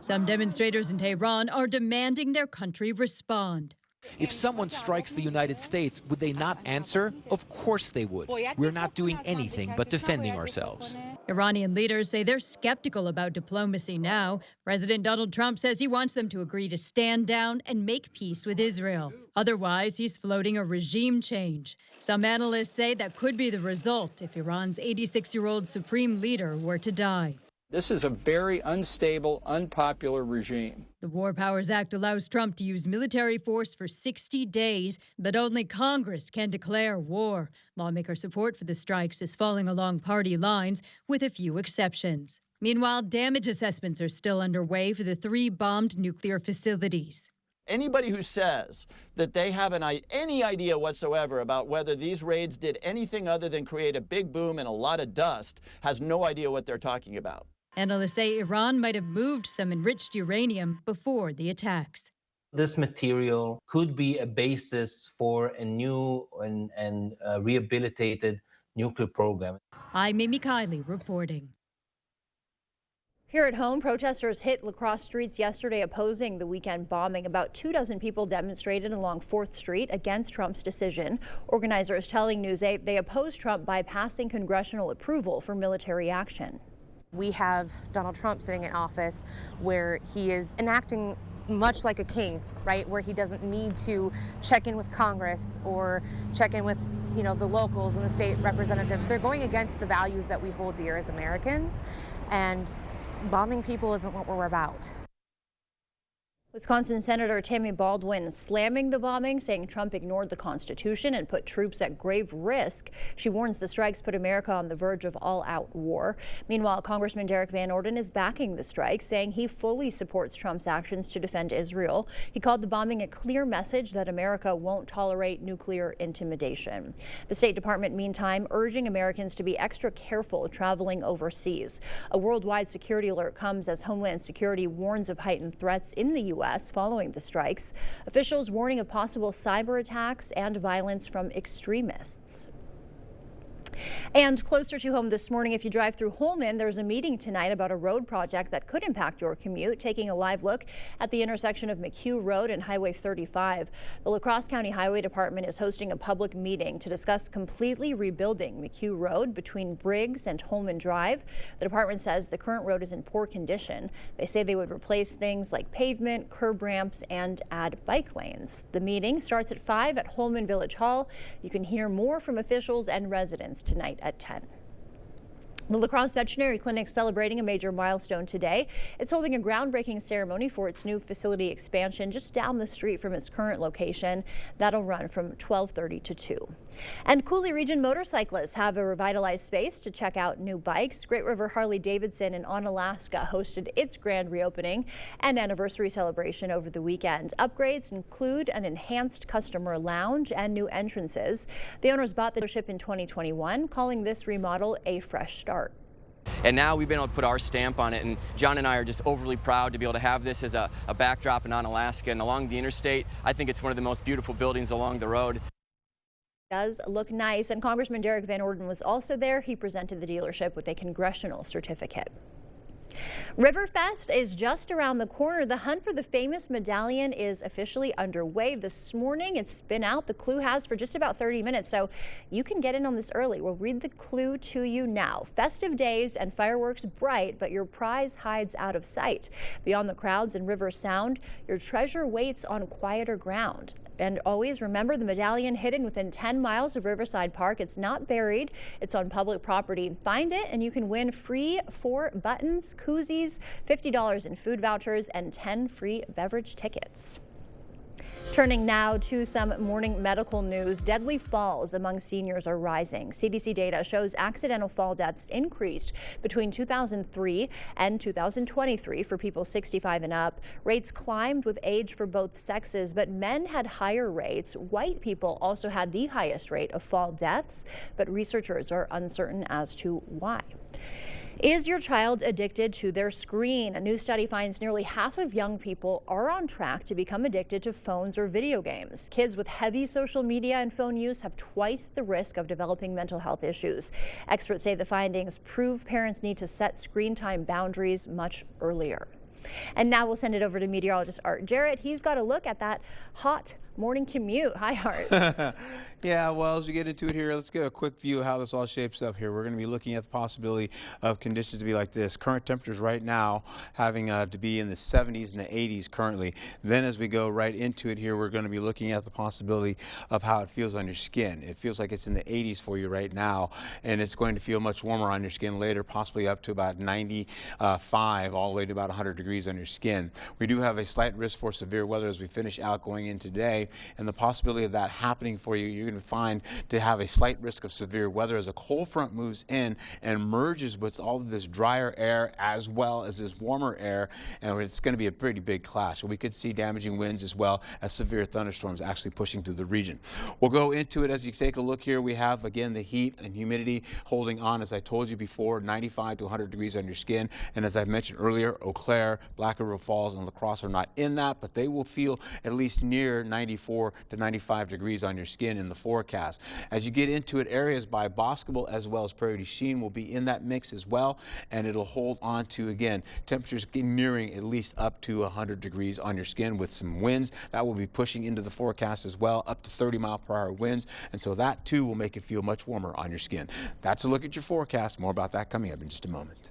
Some demonstrators in Tehran are demanding their country respond. If someone strikes the United States, would they not answer? Of course they would. We're not doing anything but defending ourselves. Iranian leaders say they're skeptical about diplomacy now. President Donald Trump says he wants them to agree to stand down and make peace with Israel. Otherwise, he's floating a regime change. Some analysts say that could be the result if Iran's 86-year-old supreme leader were to die. This is a very unstable, unpopular regime. The War Powers Act allows Trump to use military force for 60 days, but only Congress can declare war. Lawmaker support for the strikes is falling along party lines, with a few exceptions. Meanwhile, damage assessments are still underway for the 3 bombed nuclear facilities. Anybody who says that they have any idea whatsoever about whether these raids did anything other than create a big boom and a lot of dust has no idea what they're talking about. Analysts say Iran might have moved some enriched uranium before the attacks. This material could be a basis for a new and rehabilitated nuclear program. I'm Amy Kiley reporting. Here at home, protesters hit La Crosse streets yesterday opposing the weekend bombing. About 24 people demonstrated along 4th Street against Trump's decision. Organizers telling News 8 they oppose Trump bypassing congressional approval for military action. We have Donald Trump sitting in office where he is enacting much like a king, right? Where he doesn't need to check in with Congress or check in with, the locals and the state representatives. They're going against the values that we hold dear as Americans, and bombing people isn't what we're about. Wisconsin Senator Tammy Baldwin slamming the bombing, saying Trump ignored the Constitution and put troops at grave risk. She warns the strikes put America on the verge of all-out war. Meanwhile, Congressman Derek Van Orden is backing the strikes, saying he fully supports Trump's actions to defend Israel. He called the bombing a clear message that America won't tolerate nuclear intimidation. The State Department, meantime, urging Americans to be extra careful traveling overseas. A worldwide security alert comes as Homeland Security warns of heightened threats in the U.S. following the strikes. Officials warning of possible cyber attacks and violence from extremists. And closer to home this morning, if you drive through Holmen, there's a meeting tonight about a road project that could impact your commute, taking a live look at the intersection of McHugh Road and Highway 35. The La Crosse County Highway Department is hosting a public meeting to discuss completely rebuilding McHugh Road between Briggs and Holmen Drive. The department says the current road is in poor condition. They say they would replace things like pavement, curb ramps, and add bike lanes. The meeting starts at 5 at Holmen Village Hall. You can hear more from officials and residents tonight at 10. The La Crosse Veterinary Clinic celebrating a major milestone today. It's holding a groundbreaking ceremony for its new facility expansion just down the street from its current location. That'll run from 12:30 to 2. And Coulee Region motorcyclists have a revitalized space to check out new bikes. Great River Harley-Davidson in Onalaska hosted its grand reopening and anniversary celebration over the weekend. Upgrades include an enhanced customer lounge and new entrances. The owners bought the dealership in 2021, calling this remodel a fresh start. And now we've been able to put our stamp on it, and John and I are just overly proud to be able to have this as a backdrop in Onalaska and along the interstate. I think it's one of the most beautiful buildings along the road. Does look nice, and Congressman Derek Van Orden was also there. He presented the dealership with a congressional certificate. Riverfest is just around the corner. The hunt for the famous medallion is officially underway this morning. It's been out, the clue has, for just about 30 minutes, so you can get in on this early. We'll read the clue to you now. Festive days and fireworks bright, but your prize hides out of sight. Beyond the crowds and river sound, your treasure waits on quieter ground. And always remember, the medallion hidden within 10 miles of Riverside Park. It's not buried. It's on public property. Find it and you can win free 4 buttons, koozies, $50 in food vouchers, and 10 free beverage tickets. Turning now to some morning medical news. Deadly falls among seniors are rising. CDC data shows accidental fall deaths increased between 2003 and 2023 for people 65 and up. Rates climbed with age for both sexes, but men had higher rates. White people also had the highest rate of fall deaths, but researchers are uncertain as to why. Is your child addicted to their screen? A new study finds nearly half of young people are on track to become addicted to phones or video games. Kids with heavy social media and phone use have twice the risk of developing mental health issues. Experts say the findings prove parents need to set screen time boundaries much earlier. And now we'll send it over to meteorologist Art Jarrett. He's got a look at that hot morning commute. Hi, Art. Yeah, well, as we get into it here, let's get a quick view of how this all shapes up here. We're going to be looking at the possibility of conditions to be like this. Current temperatures right now having to be in the 70s and the 80s currently. Then as we go right into it here, we're going to be looking at the possibility of how it feels on your skin. It feels like it's in the 80s for you right now, and it's going to feel much warmer on your skin later, possibly up to about 95, all the way to about 100 degrees on your skin. We do have a slight risk for severe weather as we finish out going in today, and the possibility of that happening for you, you're going to find to have a slight risk of severe weather as a cold front moves in and merges with all of this drier air as well as this warmer air, and it's going to be a pretty big clash. We could see damaging winds as well as severe thunderstorms actually pushing through the region. We'll go into it as you take a look here. We have again the heat and humidity holding on, as I told you before, 95 to 100 degrees on your skin, and as I mentioned earlier, Eau Claire, Black River Falls, and La Crosse are not in that, but they will feel at least near 94 to 95 degrees on your skin in the forecast. As you get into it, areas by Boscobel as well as Prairie du Chien will be in that mix as well, and it'll hold on to, again, temperatures nearing at least up to 100 degrees on your skin with some winds. That will be pushing into the forecast as well, up to 30-mile-per-hour winds, and so that too will make it feel much warmer on your skin. That's a look at your forecast. More about that coming up in just a moment.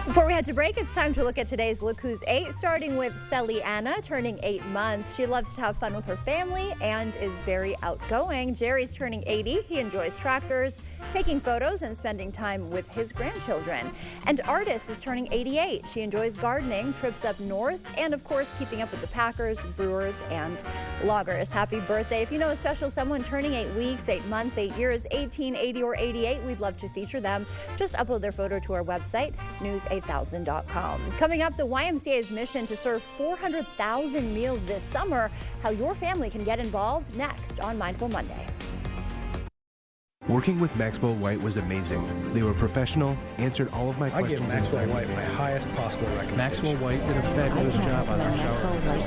Before we head to break, it's time to look at today's Look Who's 8, starting with Sally Anna, turning 8 months. She loves to have fun with her family and is very outgoing. Jerry's turning 80. He enjoys tractors, taking photos, and spending time with his grandchildren. And Artis is turning 88. She enjoys gardening, trips up north, and of course, keeping up with the Packers, Brewers, and Loggers. Happy birthday. If you know a special someone turning 8 weeks, 8 months, 8 years, 18, 80, or 88, we'd love to feature them. Just upload their photo to our website, news8000.com. Coming up, the YMCA's mission to serve 400,000 meals this summer. How your family can get involved next on Mindful Monday. Working with Maxwell White was amazing. They were professional, answered all of my questions. I give Maxwell White my highest possible recommendation. Maxwell White did a fabulous job on our shower install.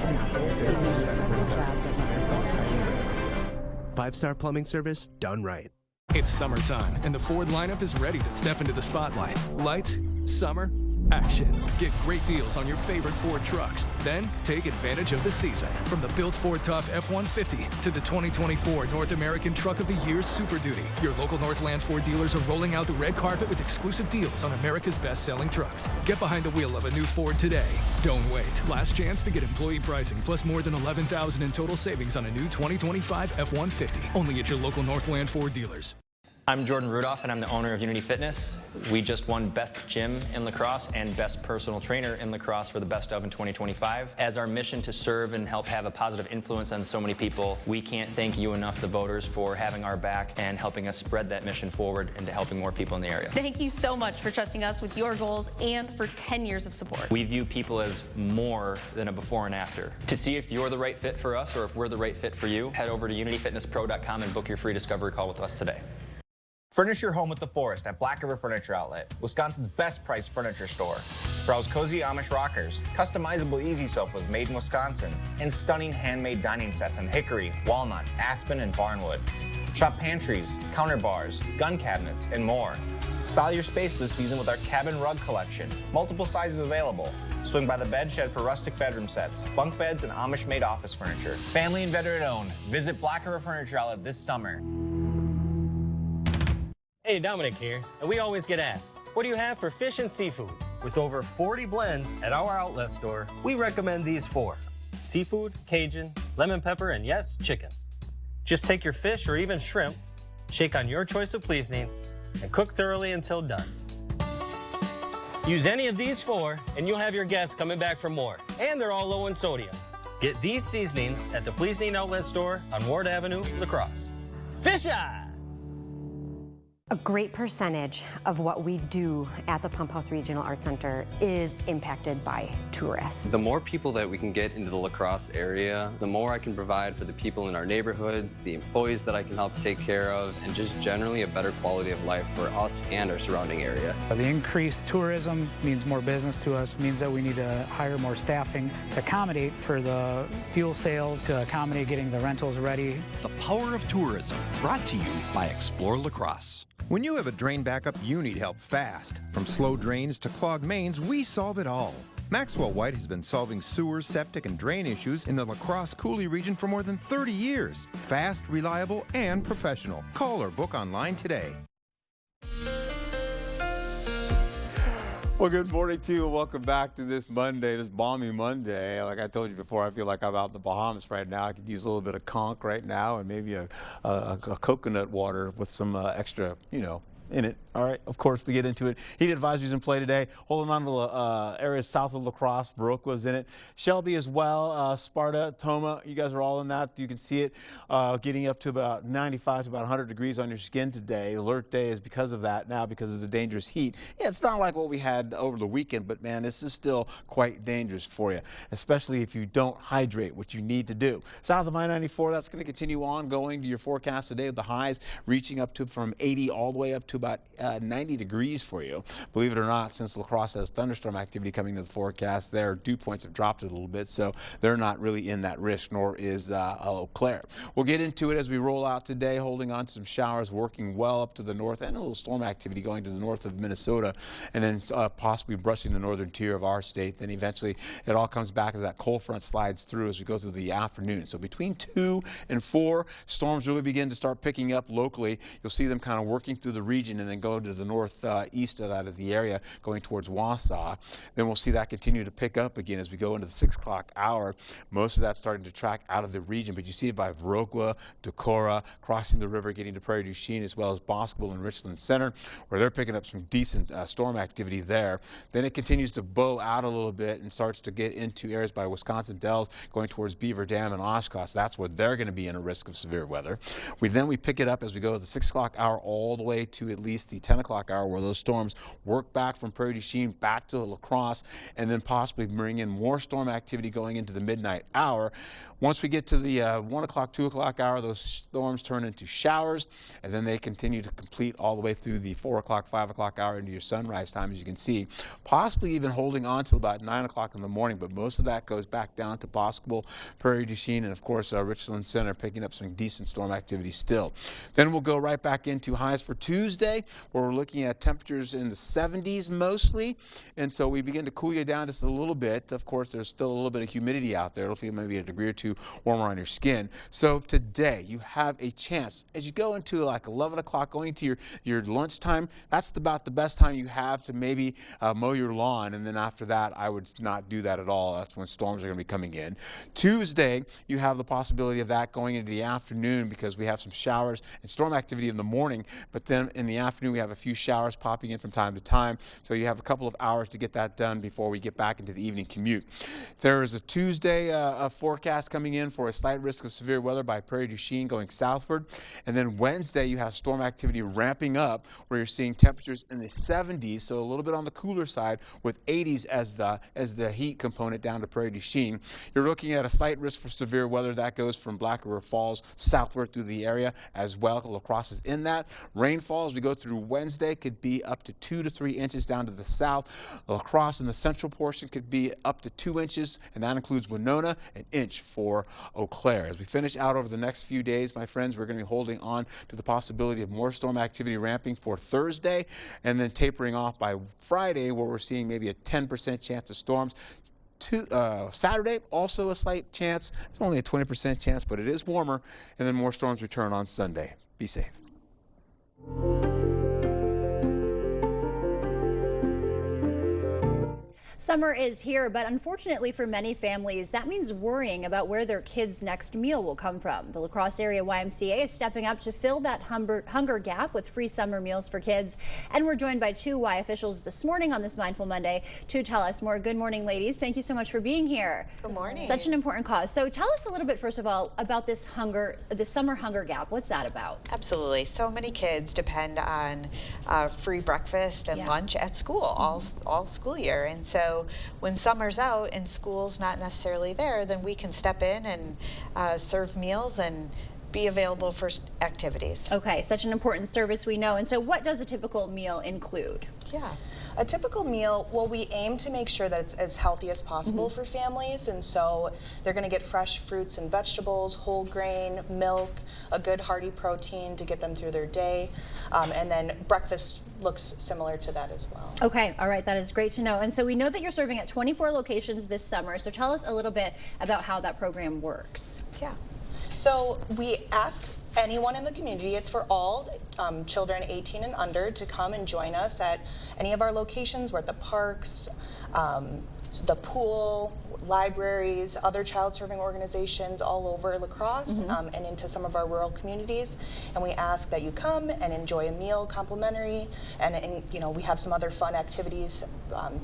5-star plumbing service done right. It's summertime, and the Ford lineup is ready to step into the spotlight. Lights, summer, action. Get great deals on your favorite Ford trucks. Then take advantage of the season. From the built Ford Tough F-150 to the 2024 North American Truck of the Year Super Duty, your local Northland Ford dealers are rolling out the red carpet with exclusive deals on America's best-selling trucks. Get behind the wheel of a new Ford today. Don't wait. Last chance to get employee pricing plus more than $11,000 in total savings on a new 2025 F-150. Only at your local Northland Ford dealers. I'm Jordan Rudolph, and I'm the owner of Unity Fitness. We just won Best Gym in La Crosse and Best Personal Trainer in La Crosse for the Best of in 2025. As our mission to serve and help have a positive influence on so many people, we can't thank you enough, the voters, for having our back and helping us spread that mission forward into helping more people in the area. Thank you so much for trusting us with your goals and for 10 years of support. We view people as more than a before and after. To see if you're the right fit for us or if we're the right fit for you, head over to unityfitnesspro.com and book your free discovery call with us today. Furnish your home with The Forest at Black River Furniture Outlet, Wisconsin's best priced furniture store. Browse cozy Amish rockers, customizable easy sofas made in Wisconsin, and stunning handmade dining sets in hickory, walnut, aspen, and barnwood. Shop pantries, counter bars, gun cabinets, and more. Style your space this season with our cabin rug collection, multiple sizes available. Swing by the bed shed for rustic bedroom sets, bunk beds, and Amish-made office furniture. Family and veteran owned. Visit Black River Furniture Outlet this summer. Hey, Dominic here, and we always get asked, what do you have for fish and seafood? With over 40 blends at our outlet store, we recommend these 4. Seafood, Cajun, lemon pepper, and yes, chicken. Just take your fish or even shrimp, shake on your choice of seasoning, and cook thoroughly until done. Use any of these 4, and you'll have your guests coming back for more. And they're all low in sodium. Get these seasonings at the Pleasing Outlet Store on Ward Avenue, La Crosse. Fish Eye! A great percentage of what we do at the Pump House Regional Art Center is impacted by tourists. The more people that we can get into the La Crosse area, the more I can provide for the people in our neighborhoods, the employees that I can help take care of, and just generally a better quality of life for us and our surrounding area. The increased tourism means more business to us, means that we need to hire more staffing to accommodate for the fuel sales, to accommodate getting the rentals ready. The power of tourism, brought to you by Explore La Crosse. When you have a drain backup, you need help fast. From slow drains to clogged mains, we solve it all. Maxwell White has been solving sewer, septic, and drain issues in the La Crosse Coulee region for more than 30 years. Fast, reliable, and professional. Call or book online today. Well, good morning to you, and welcome back to this Monday, this balmy Monday. Like I told you before, I feel like I'm out in the Bahamas right now. I could use a little bit of conch right now and maybe a coconut water with some extra, in it. All right, of course, we get into it. Heat advisories in play today. Holding on to areas south of La Crosse. Viroqua is in it. Shelby as well. Sparta, Tomah, you guys are all in that. You can see it getting up to about 95 to about 100 degrees on your skin today. Alert day is because of that now, because of the dangerous heat. Yeah, it's not like what we had over the weekend, but man, this is still quite dangerous for you, especially if you don't hydrate, which you need to do. South of I-94, that's going to continue on going to your forecast today with the highs reaching up to from 80 all the way up to about 90 degrees for you. Believe it or not, since La Crosse has thunderstorm activity coming to the forecast, their dew points have dropped a little bit, so they're not really in that risk, nor is Eau Claire. We'll get into it as we roll out today, holding on to some showers working well up to the north, and a little storm activity going to the north of Minnesota, and then possibly brushing the northern tier of our state. Then eventually it all comes back as that cold front slides through as we go through the afternoon. So between 2 and 4, storms really begin to start picking up locally. You'll see them kind of working through the region and then go to the northeast of that of the area, going towards Wausau. Then we'll see that continue to pick up again as we go into the 6 o'clock hour. Most of that's starting to track out of the region, but you see it by Viroqua, Decorah, crossing the river, getting to Prairie du Chien, as well as Boscobel and Richland Center, where they're picking up some decent storm activity there. Then it continues to bow out a little bit and starts to get into areas by Wisconsin Dells, going towards Beaver Dam and Oshkosh. That's where they're going to be in a risk of severe weather. We pick it up as we go to the 6 o'clock hour all the way to at least the 10 o'clock hour, where those storms work back from Prairie du Chien back to La Crosse, and then possibly bring in more storm activity going into the midnight hour. Once we get to the 1 o'clock, 2 o'clock hour, those storms turn into showers, and then they continue to complete all the way through the 4 o'clock, 5 o'clock hour into your sunrise time, as you can see, possibly even holding on till about 9 o'clock in the morning, but most of that goes back down to Boscobel, Prairie du Chien, and of course Richland Center picking up some decent storm activity still. Then we'll go right back into highs for Tuesday, where we're looking at temperatures in the 70s mostly, and so we begin to cool you down just a little bit. Of course, there's still a little bit of humidity out there. It'll feel maybe a degree or two warmer on your skin. So today you have a chance as you go into like 11 o'clock, going to your lunchtime. That's about the best time you have to maybe mow your lawn, and then after that I would not do that at all. That's when storms are going to be coming in. Tuesday you have the possibility of that going into the afternoon, because we have some showers and storm activity in the morning, but then in the afternoon we have a few showers popping in from time to time, so you have a couple of hours to get that done before we get back into the evening commute. There is a Tuesday forecast coming in for a slight risk of severe weather by Prairie du Chien going southward, and then Wednesday you have storm activity ramping up, where you're seeing temperatures in the 70s, so a little bit on the cooler side, with 80s as the heat component down to Prairie du Chien. You're looking at a slight risk for severe weather that goes from Black River Falls southward through the area as well. La Crosse is in that. Rainfall as we go through Wednesday could be up to 2 to 3 inches down to the south. La Crosse in the central portion could be up to 2 inches, and that includes Winona, an inch for Eau Claire. As we finish out over the next few days, my friends, we're going to be holding on to the possibility of more storm activity ramping for Thursday, and then tapering off by Friday, where we're seeing maybe a 10% chance of storms. Saturday, also a slight chance. It's only a 20% chance, but it is warmer, and then more storms return on Sunday. Be safe. Summer is here, but unfortunately for many families, that means worrying about where their kids' next meal will come from. The La Crosse area YMCA is stepping up to fill that hunger gap with free summer meals for kids. And we're joined by 2 Y officials this morning on this Mindful Monday to tell us more. Good morning, ladies. Thank you so much for being here. Good morning. Such an important cause. So tell us a little bit, first of all, about this summer hunger gap. What's that about? Absolutely. So many kids depend on free breakfast and lunch at school all school year. And so when summer's out and school's not necessarily there, then we can step in and serve meals and be available for activities. Okay, such an important service, we know. And so what does a typical meal include? Yeah. A typical meal, well, we aim to make sure that it's as healthy as possible for families, and so they're going to get fresh fruits and vegetables, whole grain, milk, a good hearty protein to get them through their day, and then breakfast looks similar to that as well. Okay, all right, that is great to know. And so we know that you're serving at 24 locations this summer, so tell us a little bit about how that program works. Yeah. So we ask anyone in the community, it's for all children 18 and under, to come and join us at any of our locations. We're at the parks, the pool, libraries, other child serving organizations all over La Crosse, and into some of our rural communities. And we ask that you come and enjoy a meal complimentary, and you know, we have some other fun activities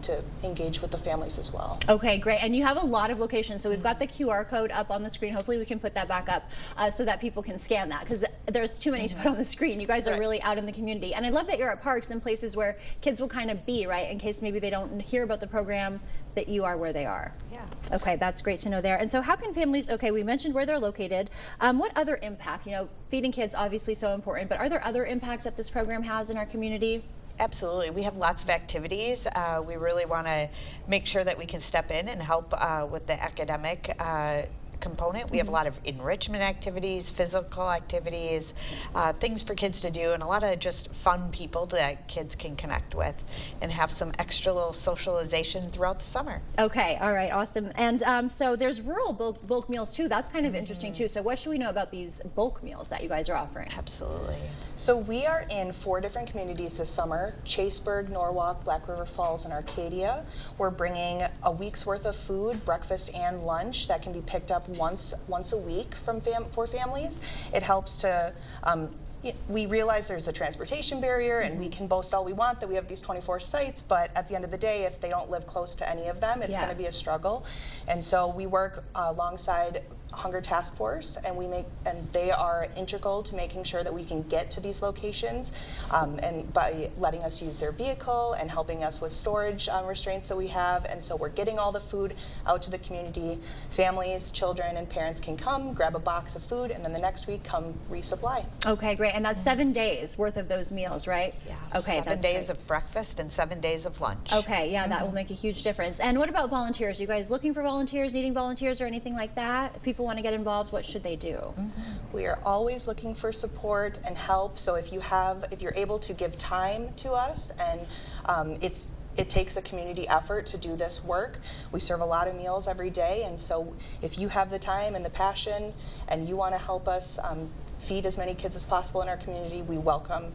to engage with the families as well. Okay, great. And you have a lot of locations, so we've got the QR code up on the screen. Hopefully we can put that back up so that people can scan that, because there's too many to put on the screen. You guys are really out in the community. And I love that you're at parks and places where kids will kind of be, right, in case maybe they don't hear about the program, that you are where they are. Yeah. Okay, that's great to know there. And so how can families, okay, we mentioned where they're located. What other impact, you know, feeding kids obviously so important, but are there other impacts that this program has in our community? Absolutely. We have lots of activities. We really want to make sure that we can step in and help with the academic component. We have a lot of enrichment activities, physical activities, things for kids to do, and a lot of just fun people that kids can connect with and have some extra little socialization throughout the summer. Okay, all right, awesome. And so there's rural bulk meals too. That's kind of interesting too. So what should we know about these bulk meals that you guys are offering? Absolutely. So we are in 4 different communities this summer: Chaseburg, Norwalk, Black River Falls, and Arcadia. We're bringing a week's worth of food, breakfast and lunch, that can be picked up once a week for families. It helps to we realize there's a transportation barrier, and we can boast all we want that we have these 24 sites, but at the end of the day, if they don't live close to any of them, it's going to be a struggle. And so we work alongside Hunger Task Force, and they are integral to making sure that we can get to these locations, and by letting us use their vehicle and helping us with storage restraints that we have. And so we're getting all the food out to the community. Families, children, and parents can come, grab a box of food, and then the next week come resupply. Okay, great. And that's 7 days worth of those meals, right? Yeah. Okay, 7 days of breakfast and 7 days of lunch. Okay, yeah, that will make a huge difference. And what about volunteers? You guys looking for volunteers, needing volunteers, or anything like that? If people want to get involved, what should they do? We are always looking for support and help. So if you're able to give time to us, and it takes a community effort to do this work. We serve a lot of meals every day, and so if you have the time and the passion and you want to help us feed as many kids as possible in our community, we welcome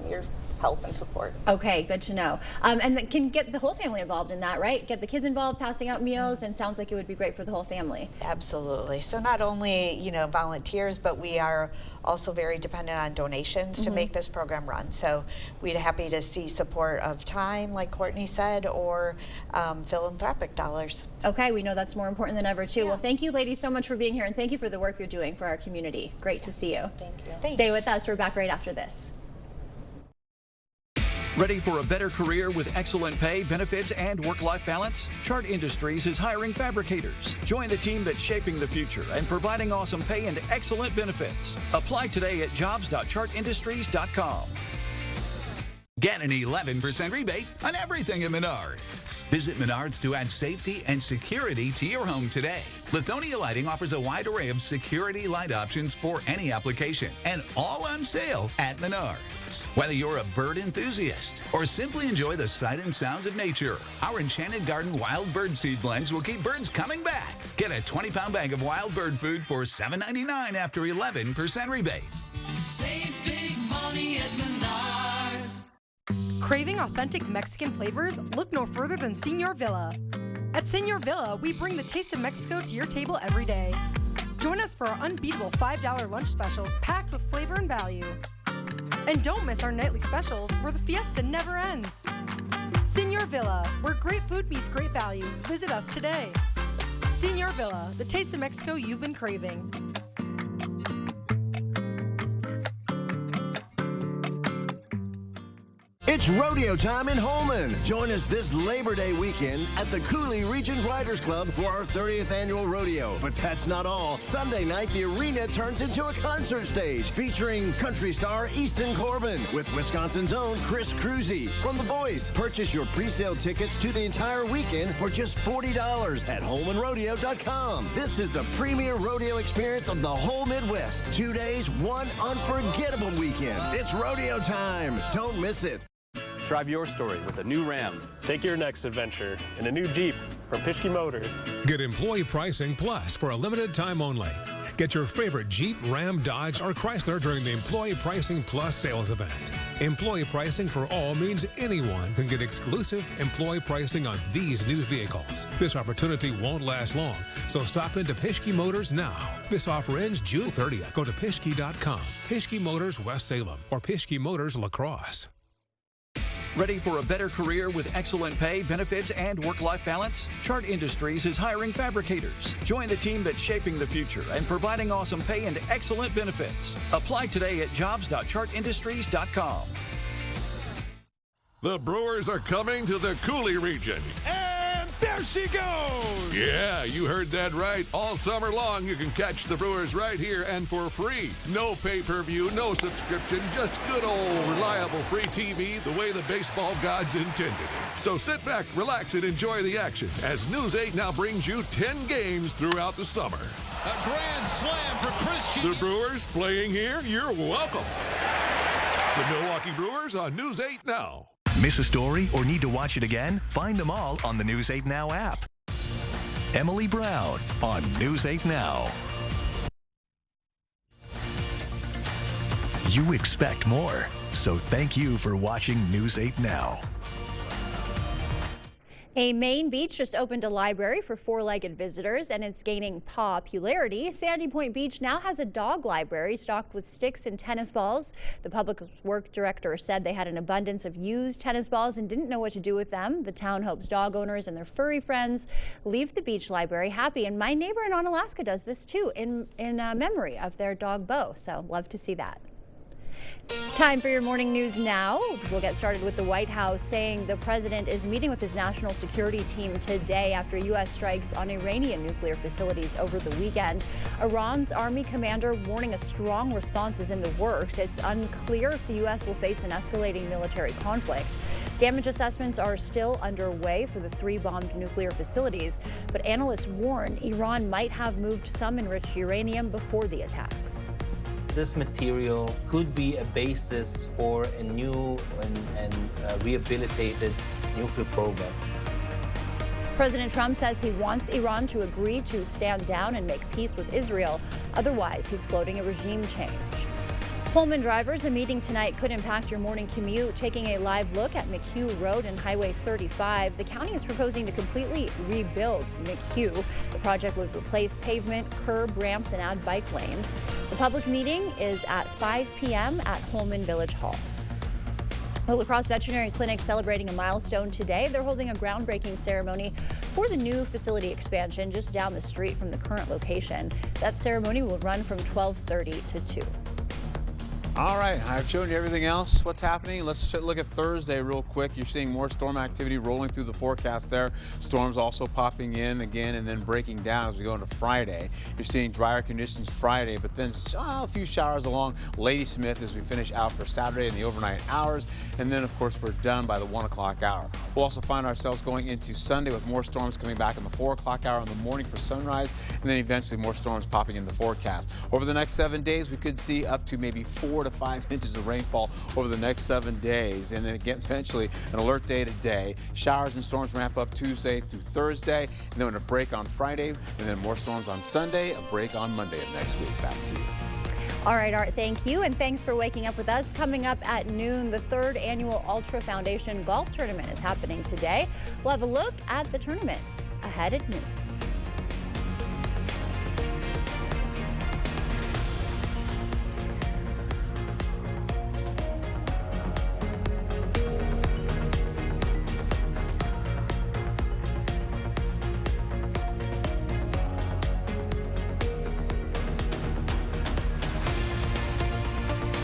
your help and support. Okay, good to know. And can get the whole family involved in that, right? Get the kids involved, passing out meals, and sounds like it would be great for the whole family. Absolutely. So not only, you know, volunteers, but we are also very dependent on donations to make this program run. So we'd happy to see support of time, like Courtney said, or philanthropic dollars. Okay, we know that's more important than ever too. Well, thank you ladies so much for being here, and thank you for the work you're doing for our community. Great to see you. Thank you. Thanks. Stay with us. We're back right after this. Ready for a better career with excellent pay, benefits, and work-life balance? Chart Industries is hiring fabricators. Join the team that's shaping the future and providing awesome pay and excellent benefits. Apply today at jobs.chartindustries.com. Get an 11% rebate on everything at Menards. Visit Menards to add safety and security to your home today. Lithonia Lighting offers a wide array of security light options for any application, and all on sale at Menards. Whether you're a bird enthusiast or simply enjoy the sight and sounds of nature, our Enchanted Garden Wild Bird Seed Blends will keep birds coming back. Get a 20-pound bag of wild bird food for $7.99 after 11% rebate. Save big money at Menards. Craving authentic Mexican flavors? Look no further than Señor Villa. At Señor Villa, we bring the taste of Mexico to your table every day. Join us for our unbeatable $5 lunch specials packed with flavor and value. And don't miss our nightly specials where the fiesta never ends. Señor Villa, where great food meets great value. Visit us today. Señor Villa, the taste of Mexico you've been craving. It's rodeo time in Holman. Join us this Labor Day weekend at the Cooley Region Riders Club for our 30th annual rodeo. But that's not all. Sunday night, the arena turns into a concert stage featuring country star Easton Corbin with Wisconsin's own Chris Cruzy from The Voice. Purchase your pre-sale tickets to the entire weekend for just $40 at HolmanRodeo.com. This is the premier rodeo experience of the whole Midwest. 2 days, one unforgettable weekend. It's rodeo time. Don't miss it. Drive your story with a new Ram. Take your next adventure in a new Jeep from Pischke Motors. Get employee pricing plus for a limited time only. Get your favorite Jeep, Ram, Dodge, or Chrysler during the Employee Pricing Plus sales event. Employee pricing for all means anyone can get exclusive employee pricing on these new vehicles. This opportunity won't last long, so stop into Pischke Motors now. This offer ends June 30th. Go to Pischke.com, Pischke Motors West Salem, or Pischke Motors La Crosse. Ready for a better career with excellent pay, benefits, and work-life balance? Chart Industries is hiring fabricators. Join the team that's shaping the future and providing awesome pay and excellent benefits. Apply today at jobs.chartindustries.com. The Brewers are coming to the Cooley region. And there she goes! Yeah, you heard that right. All summer long, you can catch the Brewers right here and for free. No pay-per-view, no subscription, just good old reliable free TV the way the baseball gods intended. So sit back, relax, and enjoy the action as News 8 now brings you 10 games throughout the summer. A grand slam for Christian. The Brewers playing here? You're welcome. The Milwaukee Brewers on News 8 now. Miss a story or need to watch it again? Find them all on the News 8 Now app. Emily Brown on News 8 Now. You expect more, so thank you for watching News 8 Now. A Maine beach just opened a library for four-legged visitors, and it's gaining popularity. Sandy Point Beach now has a dog library stocked with sticks and tennis balls. The public works director said they had an abundance of used tennis balls and didn't know what to do with them. The town hopes dog owners and their furry friends leave the beach library happy. And my neighbor in Onalaska does this too, in memory of their dog Bo. So love to see that. Time for your morning news now. We'll get started with the White House saying the president is meeting with his national security team today after U.S. strikes on Iranian nuclear facilities over the weekend. Iran's army commander warning a strong response is in the works. It's unclear if the U.S. will face an escalating military conflict. Damage assessments are still underway for the three bombed nuclear facilities, but analysts warn Iran might have moved some enriched uranium before the attacks. This material could be a basis for a new and rehabilitated nuclear program. President Trump says he wants Iran to agree to stand down and make peace with Israel. Otherwise, he's floating a regime change. Pullman drivers, a meeting tonight could impact your morning commute. Taking a live look at McHugh Road and Highway 35, the county is proposing to completely rebuild McHugh. The project would replace pavement, curb, ramps, and add bike lanes. The public meeting is at 5 p.m. at Holman Village Hall. The La Crosse Veterinary Clinic celebrating a milestone today. They're holding a groundbreaking ceremony for the new facility expansion just down the street from the current location. That ceremony will run from 12:30 to 2. All right, I've shown you everything else. What's happening? Let's look at Thursday real quick. You're seeing more storm activity rolling through the forecast there. Storms also popping in again and then breaking down as we go into Friday. You're seeing drier conditions Friday, but then a few showers along Ladysmith as we finish out for Saturday in the overnight hours. And then, of course, we're done by the 1 o'clock hour. We'll also find ourselves going into Sunday with more storms coming back in the 4 o'clock hour in the morning for sunrise, and then eventually more storms popping in the forecast. Over the next 7 days, we could see up to maybe 4 to 5 inches of rainfall over the next 7 days, and then again eventually an alert day today. Showers and storms ramp up Tuesday through Thursday, and then a break on Friday, and then more storms on Sunday, a break on Monday of next week. Back to you. All right, Art, thank you, and thanks for waking up with us. Coming up at noon, the 3rd annual Ultra Foundation Golf Tournament is happening today. We'll have a look at the tournament ahead at noon.